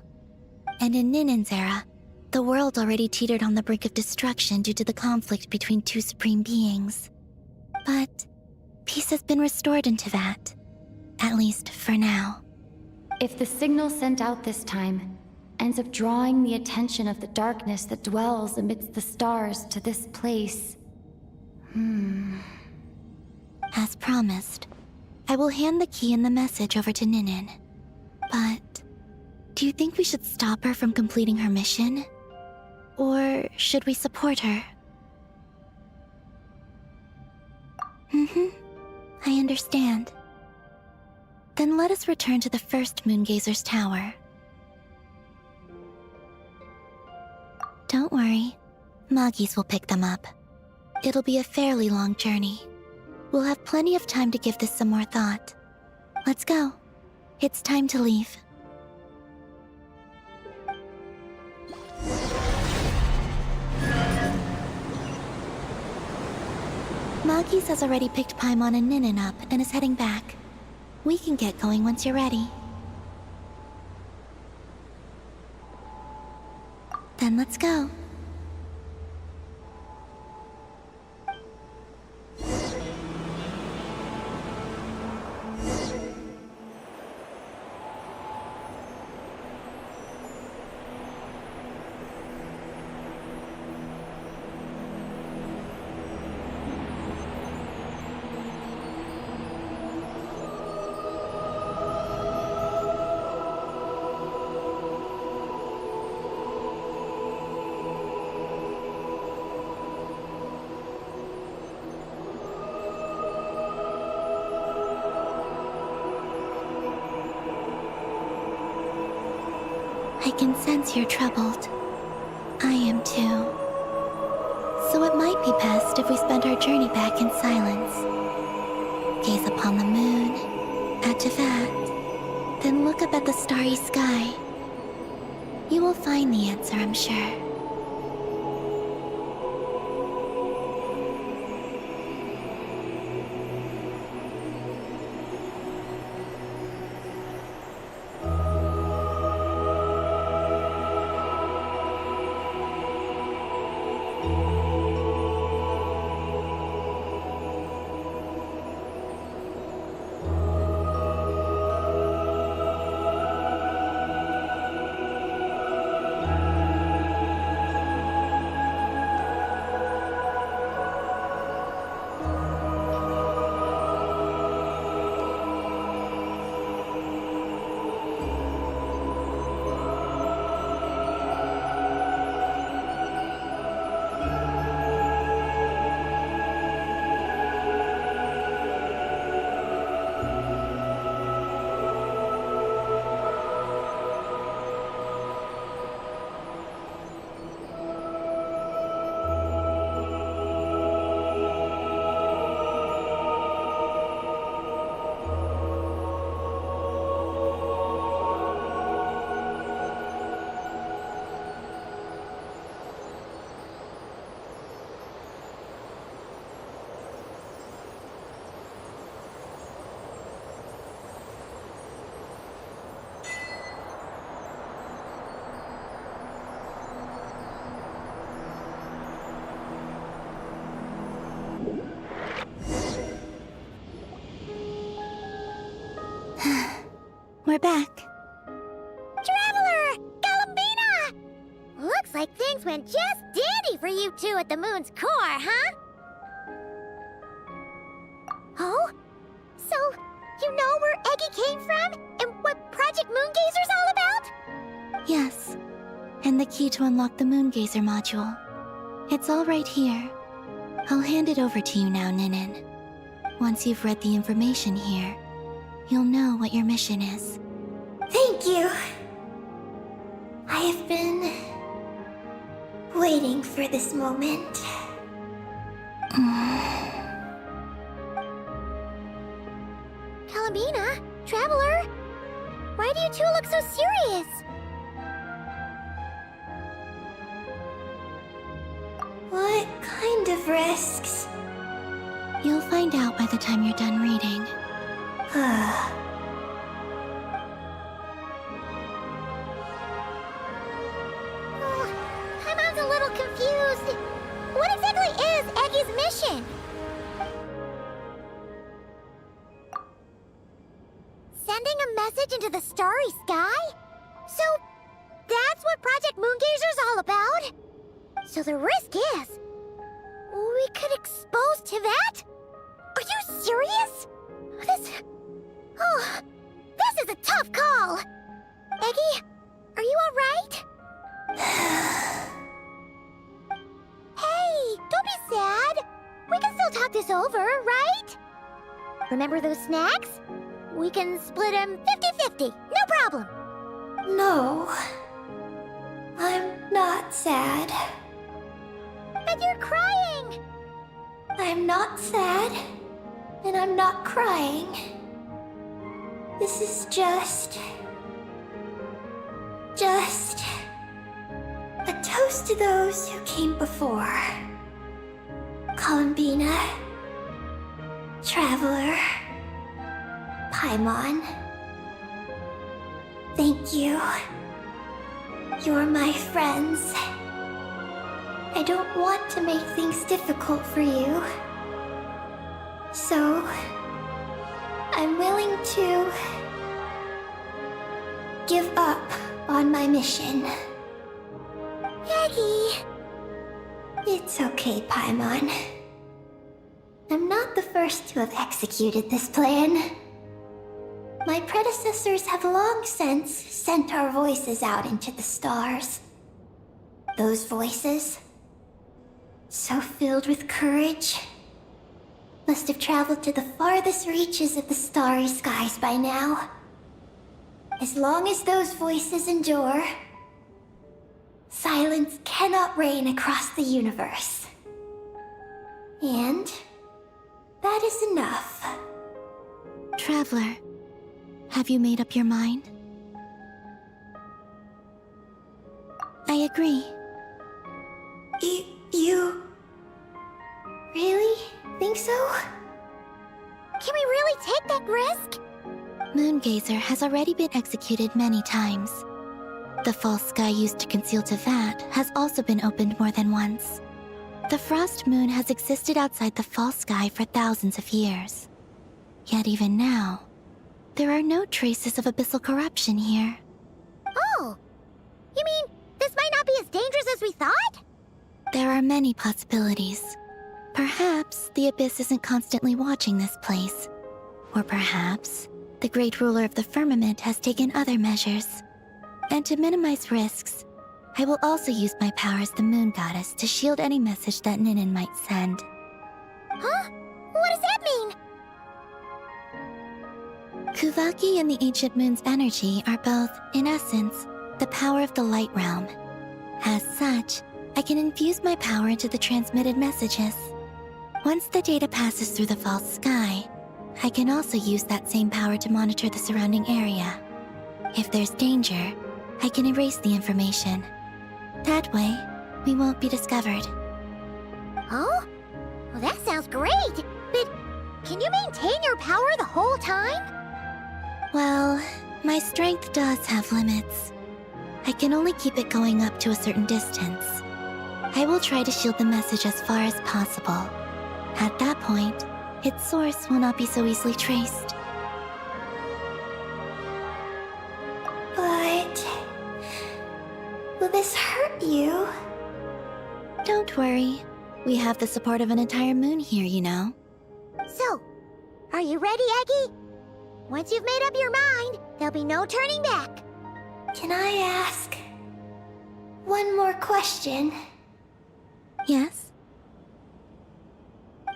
And in Ninin's era, the world already teetered on the brink of destruction due to the conflict between two supreme beings. But peace has been restored into that, at least for now. If the signal sent out this time ends up drawing the attention of the darkness that dwells amidst the stars to this place... As promised, I will hand the key and the message over to Ninin. But do you think we should stop her from completing her mission? Or should we support her? I understand. Then let us return to the first Moongazer's tower. Don't worry, Moggies will pick them up. It'll be a fairly long journey. We'll have plenty of time to give this some more thought. Let's go. It's time to leave. Moggies has already picked Paimon and Ninin up and is heading back. We can get going once you're ready. Then let's go. I can sense you're troubled. I am too. So it might be best if we spend our journey back in silence. Gaze upon the moon, add to that, then look up at the starry sky. You will find the answer, I'm sure. We're back. Traveler! Galambina! Looks like things went just dandy for you two at the moon's core, huh? Oh? So, you know where Eggy came from? And what Project Moongazer's all about? Yes, and the key to unlock the Moongazer module. It's all right here. I'll hand it over to you now, Ninin. Once you've read the information here, you'll know what your mission is. Thank you. I have been waiting for this moment. Columbina, Traveler, why do you two look so serious? What kind of risks? You'll find out by the time you're done reading. Paimon's a little confused. What exactly is Eggy's mission? Sending a message into the starry sky? So, that's what Project Moongazer's all about? So the risk is, we could expose to that? Are you serious? This is a tough call. Eggy, are you alright? Hey, don't be sad. We can still talk this over, right? Remember those snacks? We can split them 50-50, no problem. No. I'm not sad. But you're crying. I'm not sad, and I'm not crying. This is just a toast to those who came before. Columbina, Traveler, Paimon. Thank you. You're my friends. I don't want to make things difficult for you. So, I'm willing to give up on my mission. Eggy. It's okay, Paimon. I'm not the first to have executed this plan. My predecessors have long since sent our voices out into the stars. Those voices, so filled with courage, must have traveled to the farthest reaches of the starry skies by now. As long as those voices endure, silence cannot reign across the universe. And that is enough. Traveler, have you made up your mind? I agree. You really think so? Can we really take that risk? Moongazer has already been executed many times. The false sky used to conceal Tevat has also been opened more than once. The frost moon has existed outside the false sky for thousands of years. Yet even now, there are no traces of abyssal corruption here. Oh, you mean this might not be as dangerous as we thought? There are many possibilities. Perhaps the Abyss isn't constantly watching this place. Or perhaps the Great Ruler of the Firmament has taken other measures. And to minimize risks, I will also use my power as the Moon Goddess to shield any message that Ninin might send. Huh? What does that mean? Kuvaki and the Ancient Moon's energy are both, in essence, the power of the Light Realm. As such, I can infuse my power into the transmitted messages. Once the data passes through the false sky, I can also use that same power to monitor the surrounding area. If there's danger, I can erase the information. That way, we won't be discovered. Oh? Well, that sounds great. But can you maintain your power the whole time? Well, my strength does have limits. I can only keep it going up to a certain distance. I will try to shield the message as far as possible. At that point, its source will not be so easily traced. But will this hurt you? Don't worry. We have the support of an entire moon here, you know. So, Are you ready, Eggy? Once you've made up your mind, there'll be no turning back. Can I ask one more question? Yes?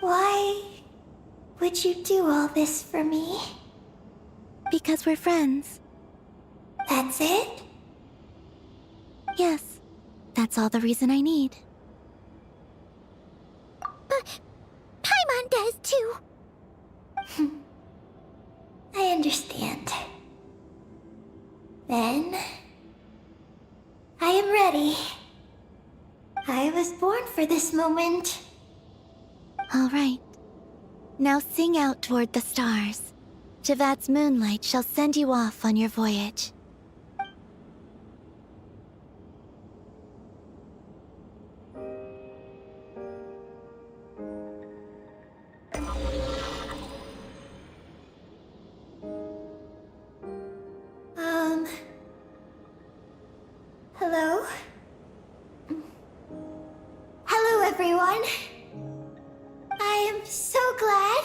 Why would you do all this for me? Because we're friends. That's it? Yes. That's all the reason I need. But Paimon does too. I understand. Then, I am ready. I was born for this moment. All right. Now sing out toward the stars. Javat's moonlight shall send you off on your voyage. Hello? Hello, everyone. I am so glad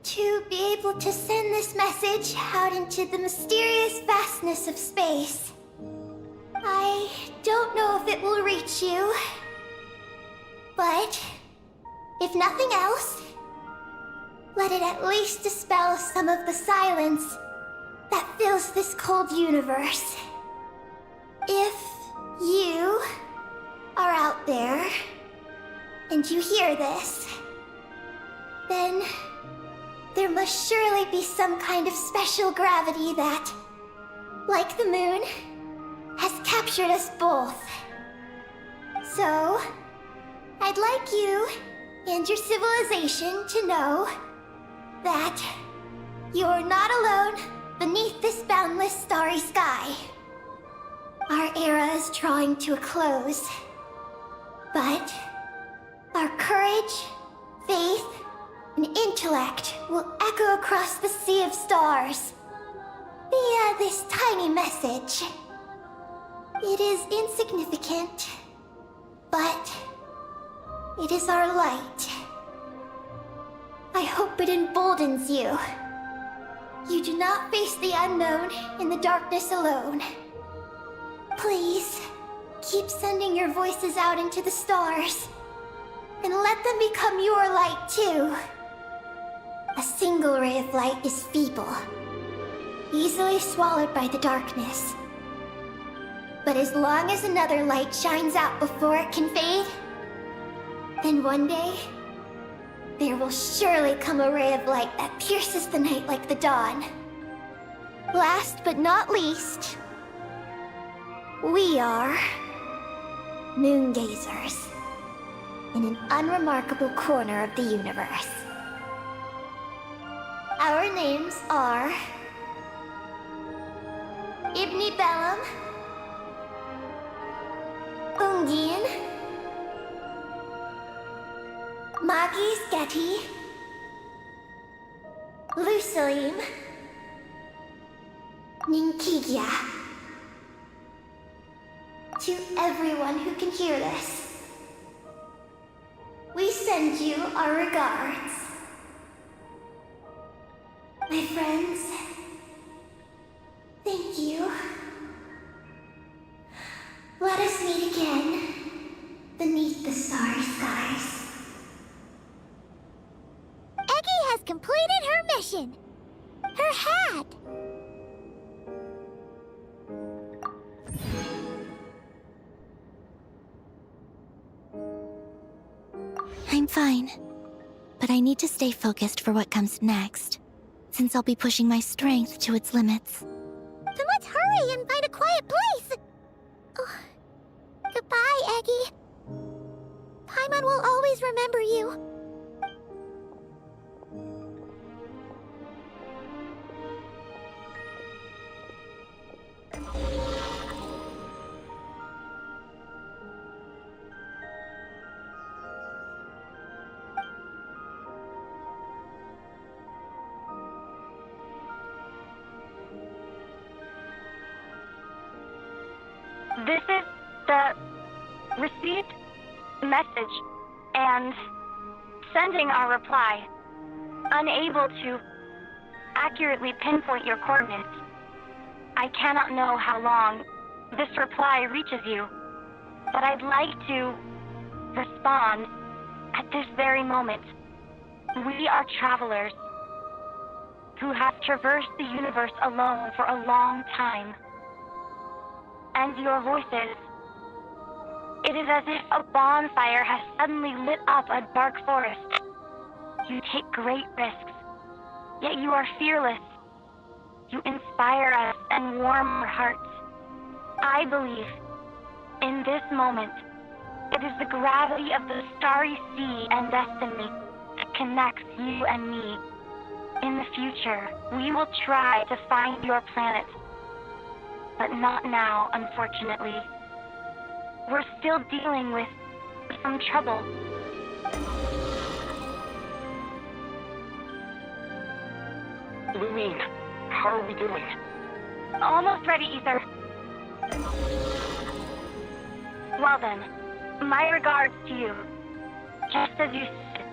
to be able to send this message out into the mysterious vastness of space. I don't know if it will reach you, but if nothing else, let it at least dispel some of the silence that fills this cold universe. If you are out there and you hear this, then there must surely be some kind of special gravity that, like the moon, has captured us both. So, I'd like you and your civilization to know that you're not alone beneath this boundless starry sky. Our era is drawing to a close, but our courage, faith, and intellect will echo across the sea of stars via this tiny message. It is insignificant, but it is our light. I hope it emboldens you. You do not face the unknown in the darkness alone. Please, keep sending your voices out into the stars, and let them become your light too. A single ray of light is feeble, easily swallowed by the darkness. But as long as another light shines out before it can fade, then one day, there will surely come a ray of light that pierces the night like the dawn. Last but not least, we are moon gazers in an unremarkable corner of the universe. Our names are Ibni Bellum, Ungin, Magis Getty, Lusalim, Ninkigia. To everyone who can hear this, we send you our regards. My friends, thank you. Let us meet again beneath the starry skies. Eggy has completed her mission. Her hat. I'm fine. But I need to stay focused for what comes next, since I'll be pushing my strength to its limits. Then let's hurry and find a quiet place. Oh, goodbye, Eggy. Paimon will always remember you. This is the received message and sending our reply. unable to accurately pinpoint your coordinates. I cannot know how long this reply reaches you, but I'd like to respond at this very moment. We are travelers who have traversed the universe alone for a long time. And your voices, it is as if a bonfire has suddenly lit up a dark forest. You take great risks, yet you are fearless. You inspire us and warm our hearts. I believe, in this moment, it is the gravity of the starry sea and destiny that connects you and me. In the future, we will try to find your planet, but not now, unfortunately. We're still dealing with some trouble. Lumine, how are we doing? Almost ready, Ether. Well then, my regards to you. Just as you said,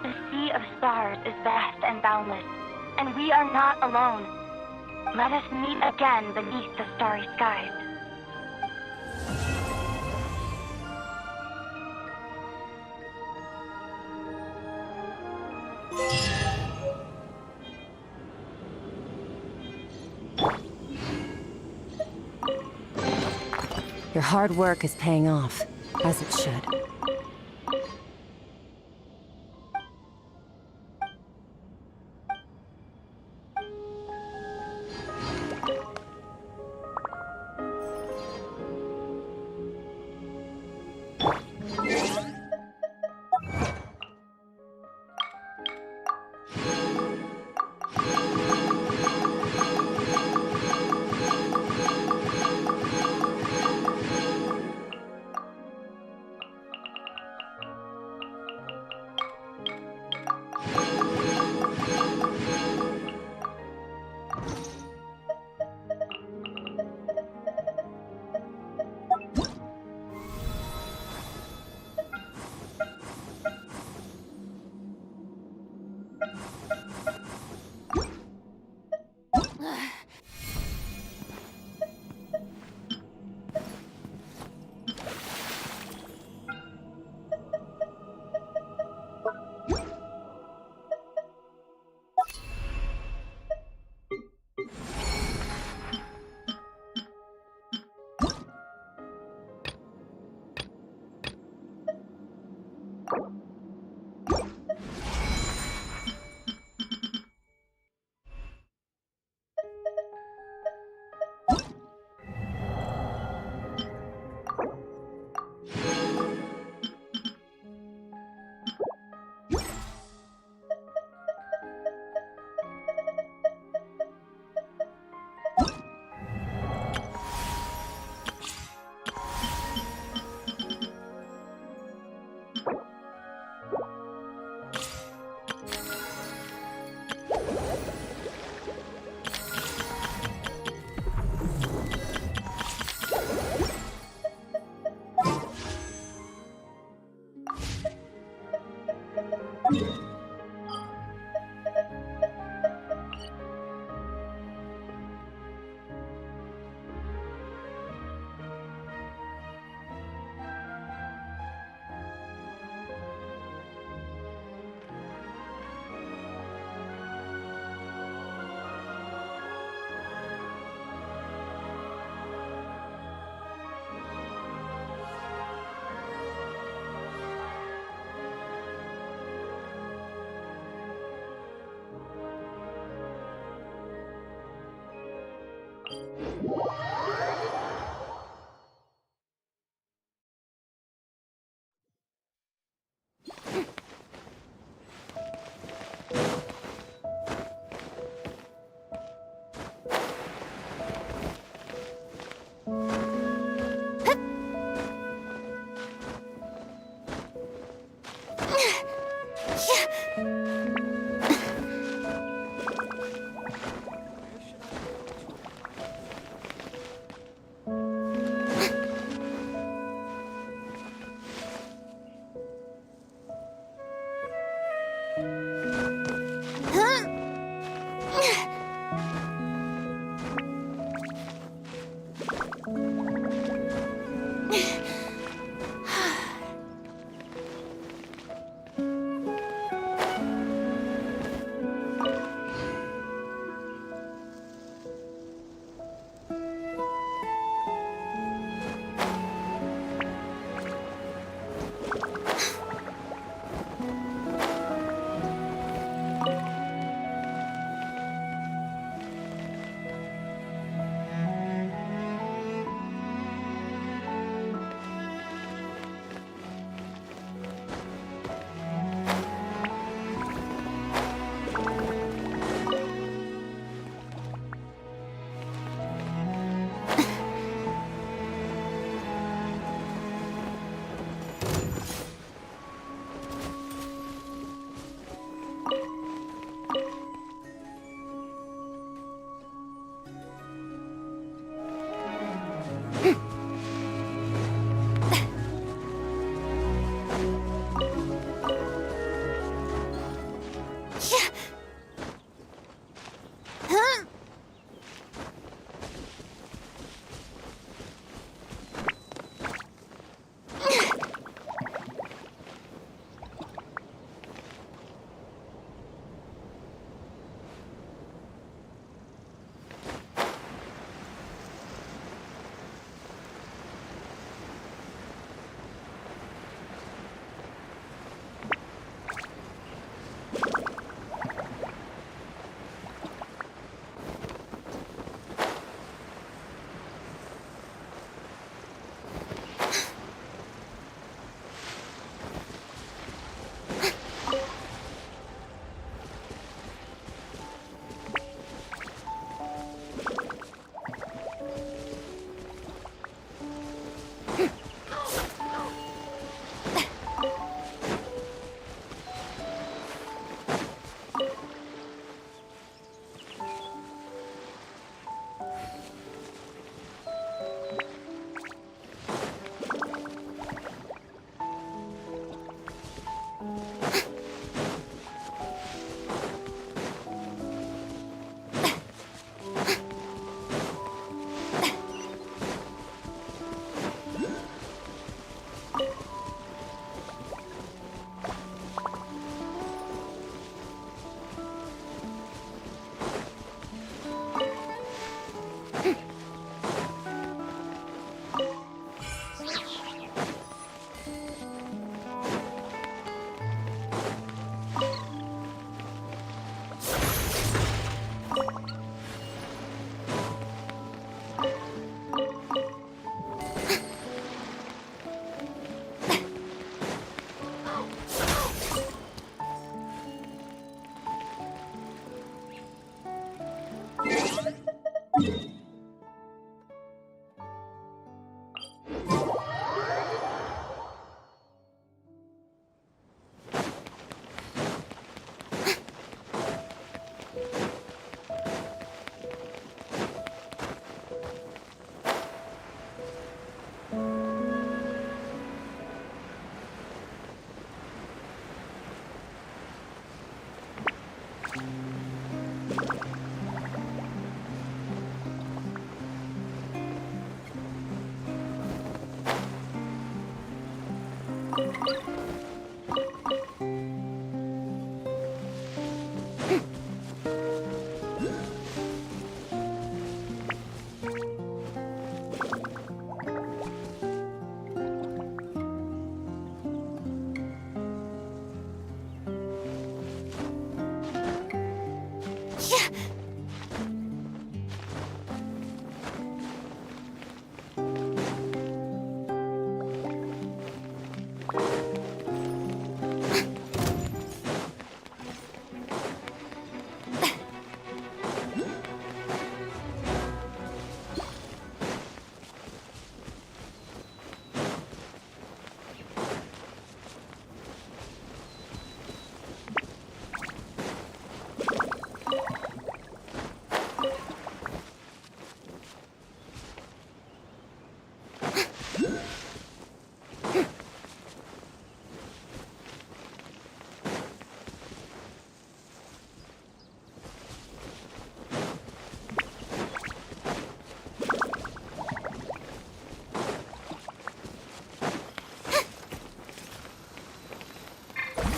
the sea of stars is vast and boundless, and we are not alone. Let us meet again beneath the starry skies. Your hard work is paying off, as it should.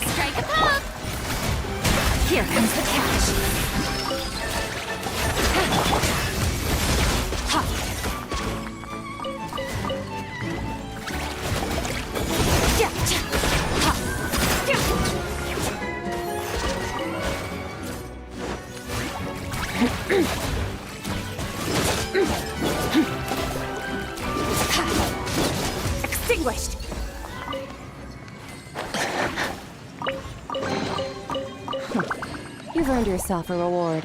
Strike a pop! Here comes the catch. Ha! Ja, ja. Ha! Ha! Extinguished! You've earned yourself a reward.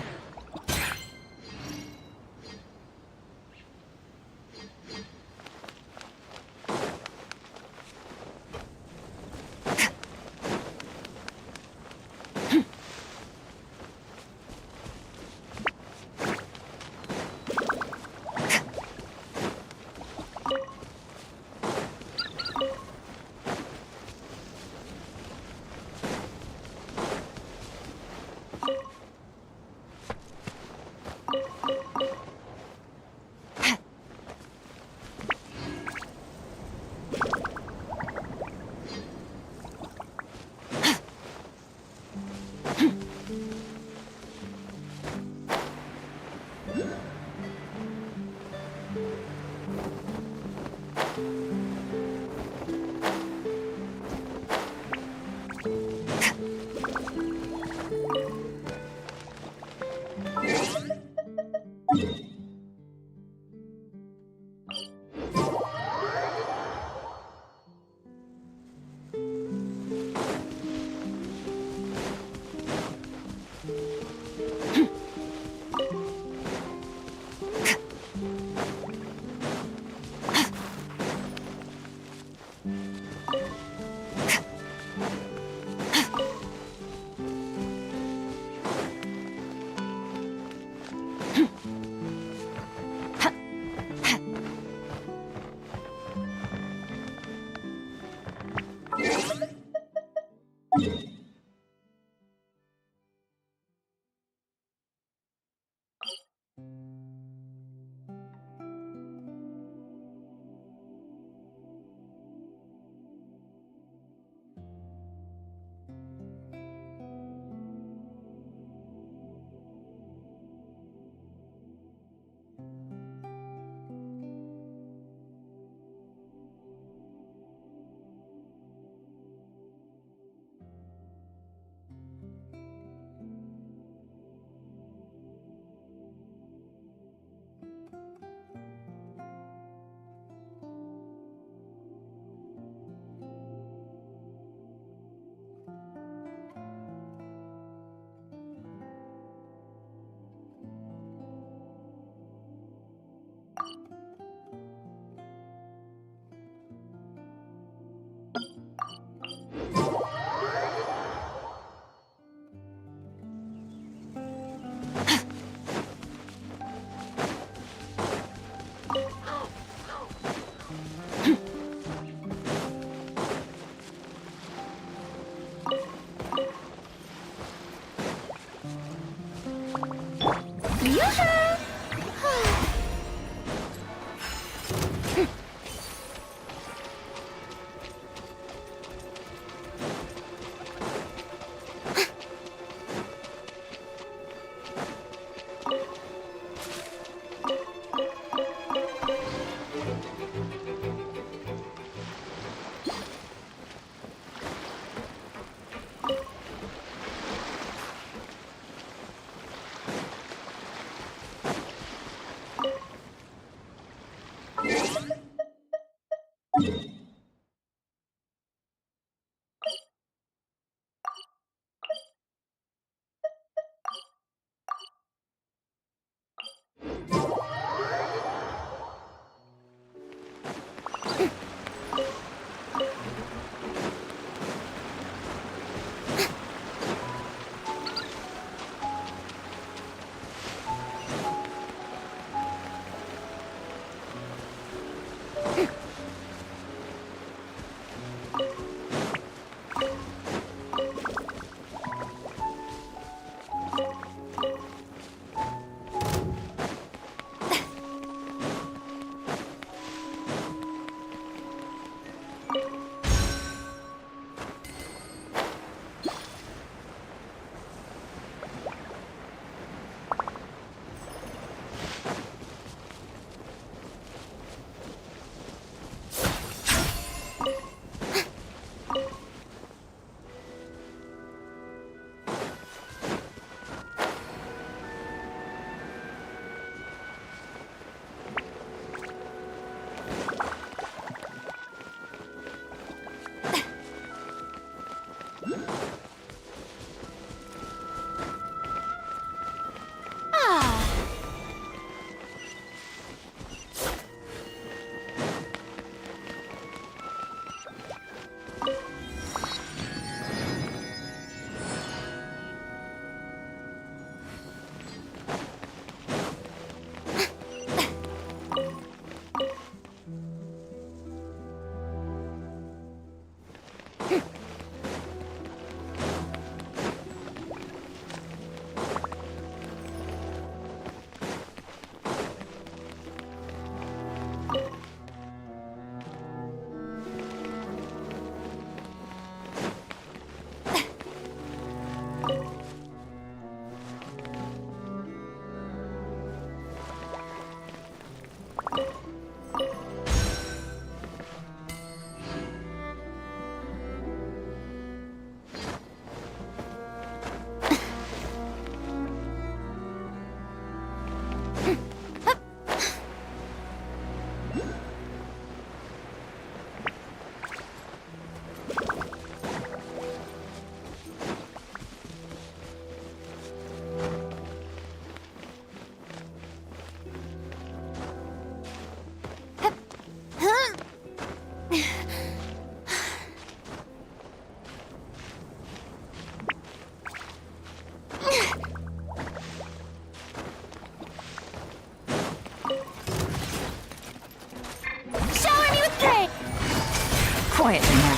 Quietly now.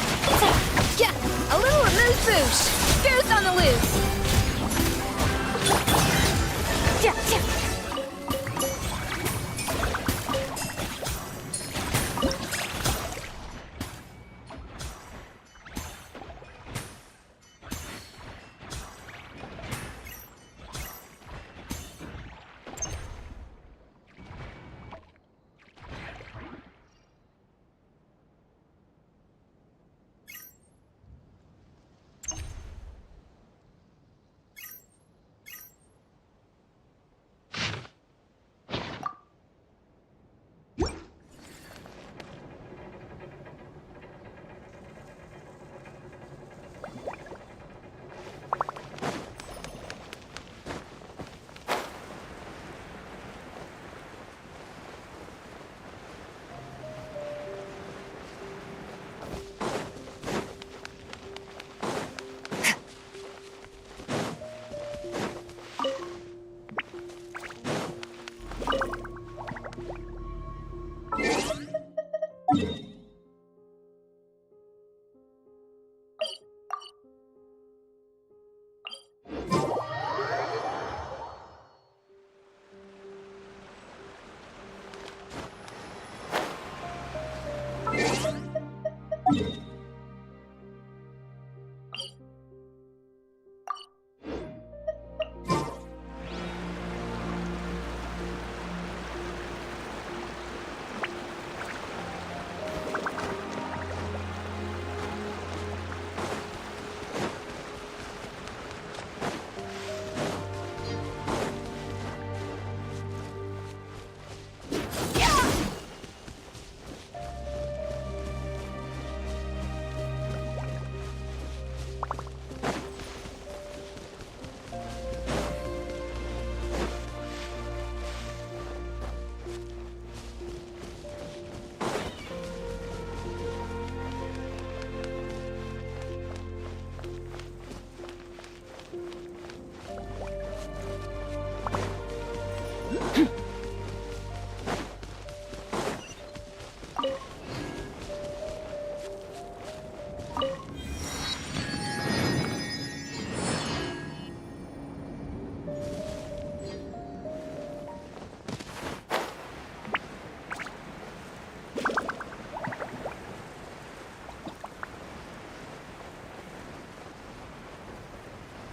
Yeah, a little amuse bouche. Goose on the loose. Yeah, yeah.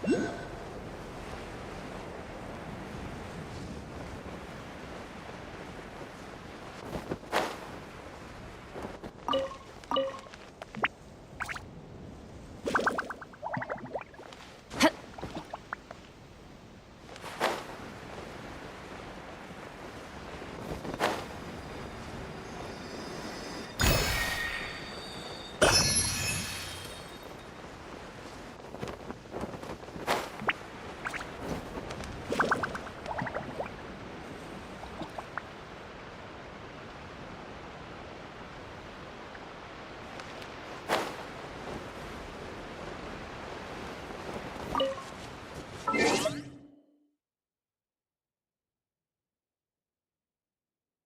Huh?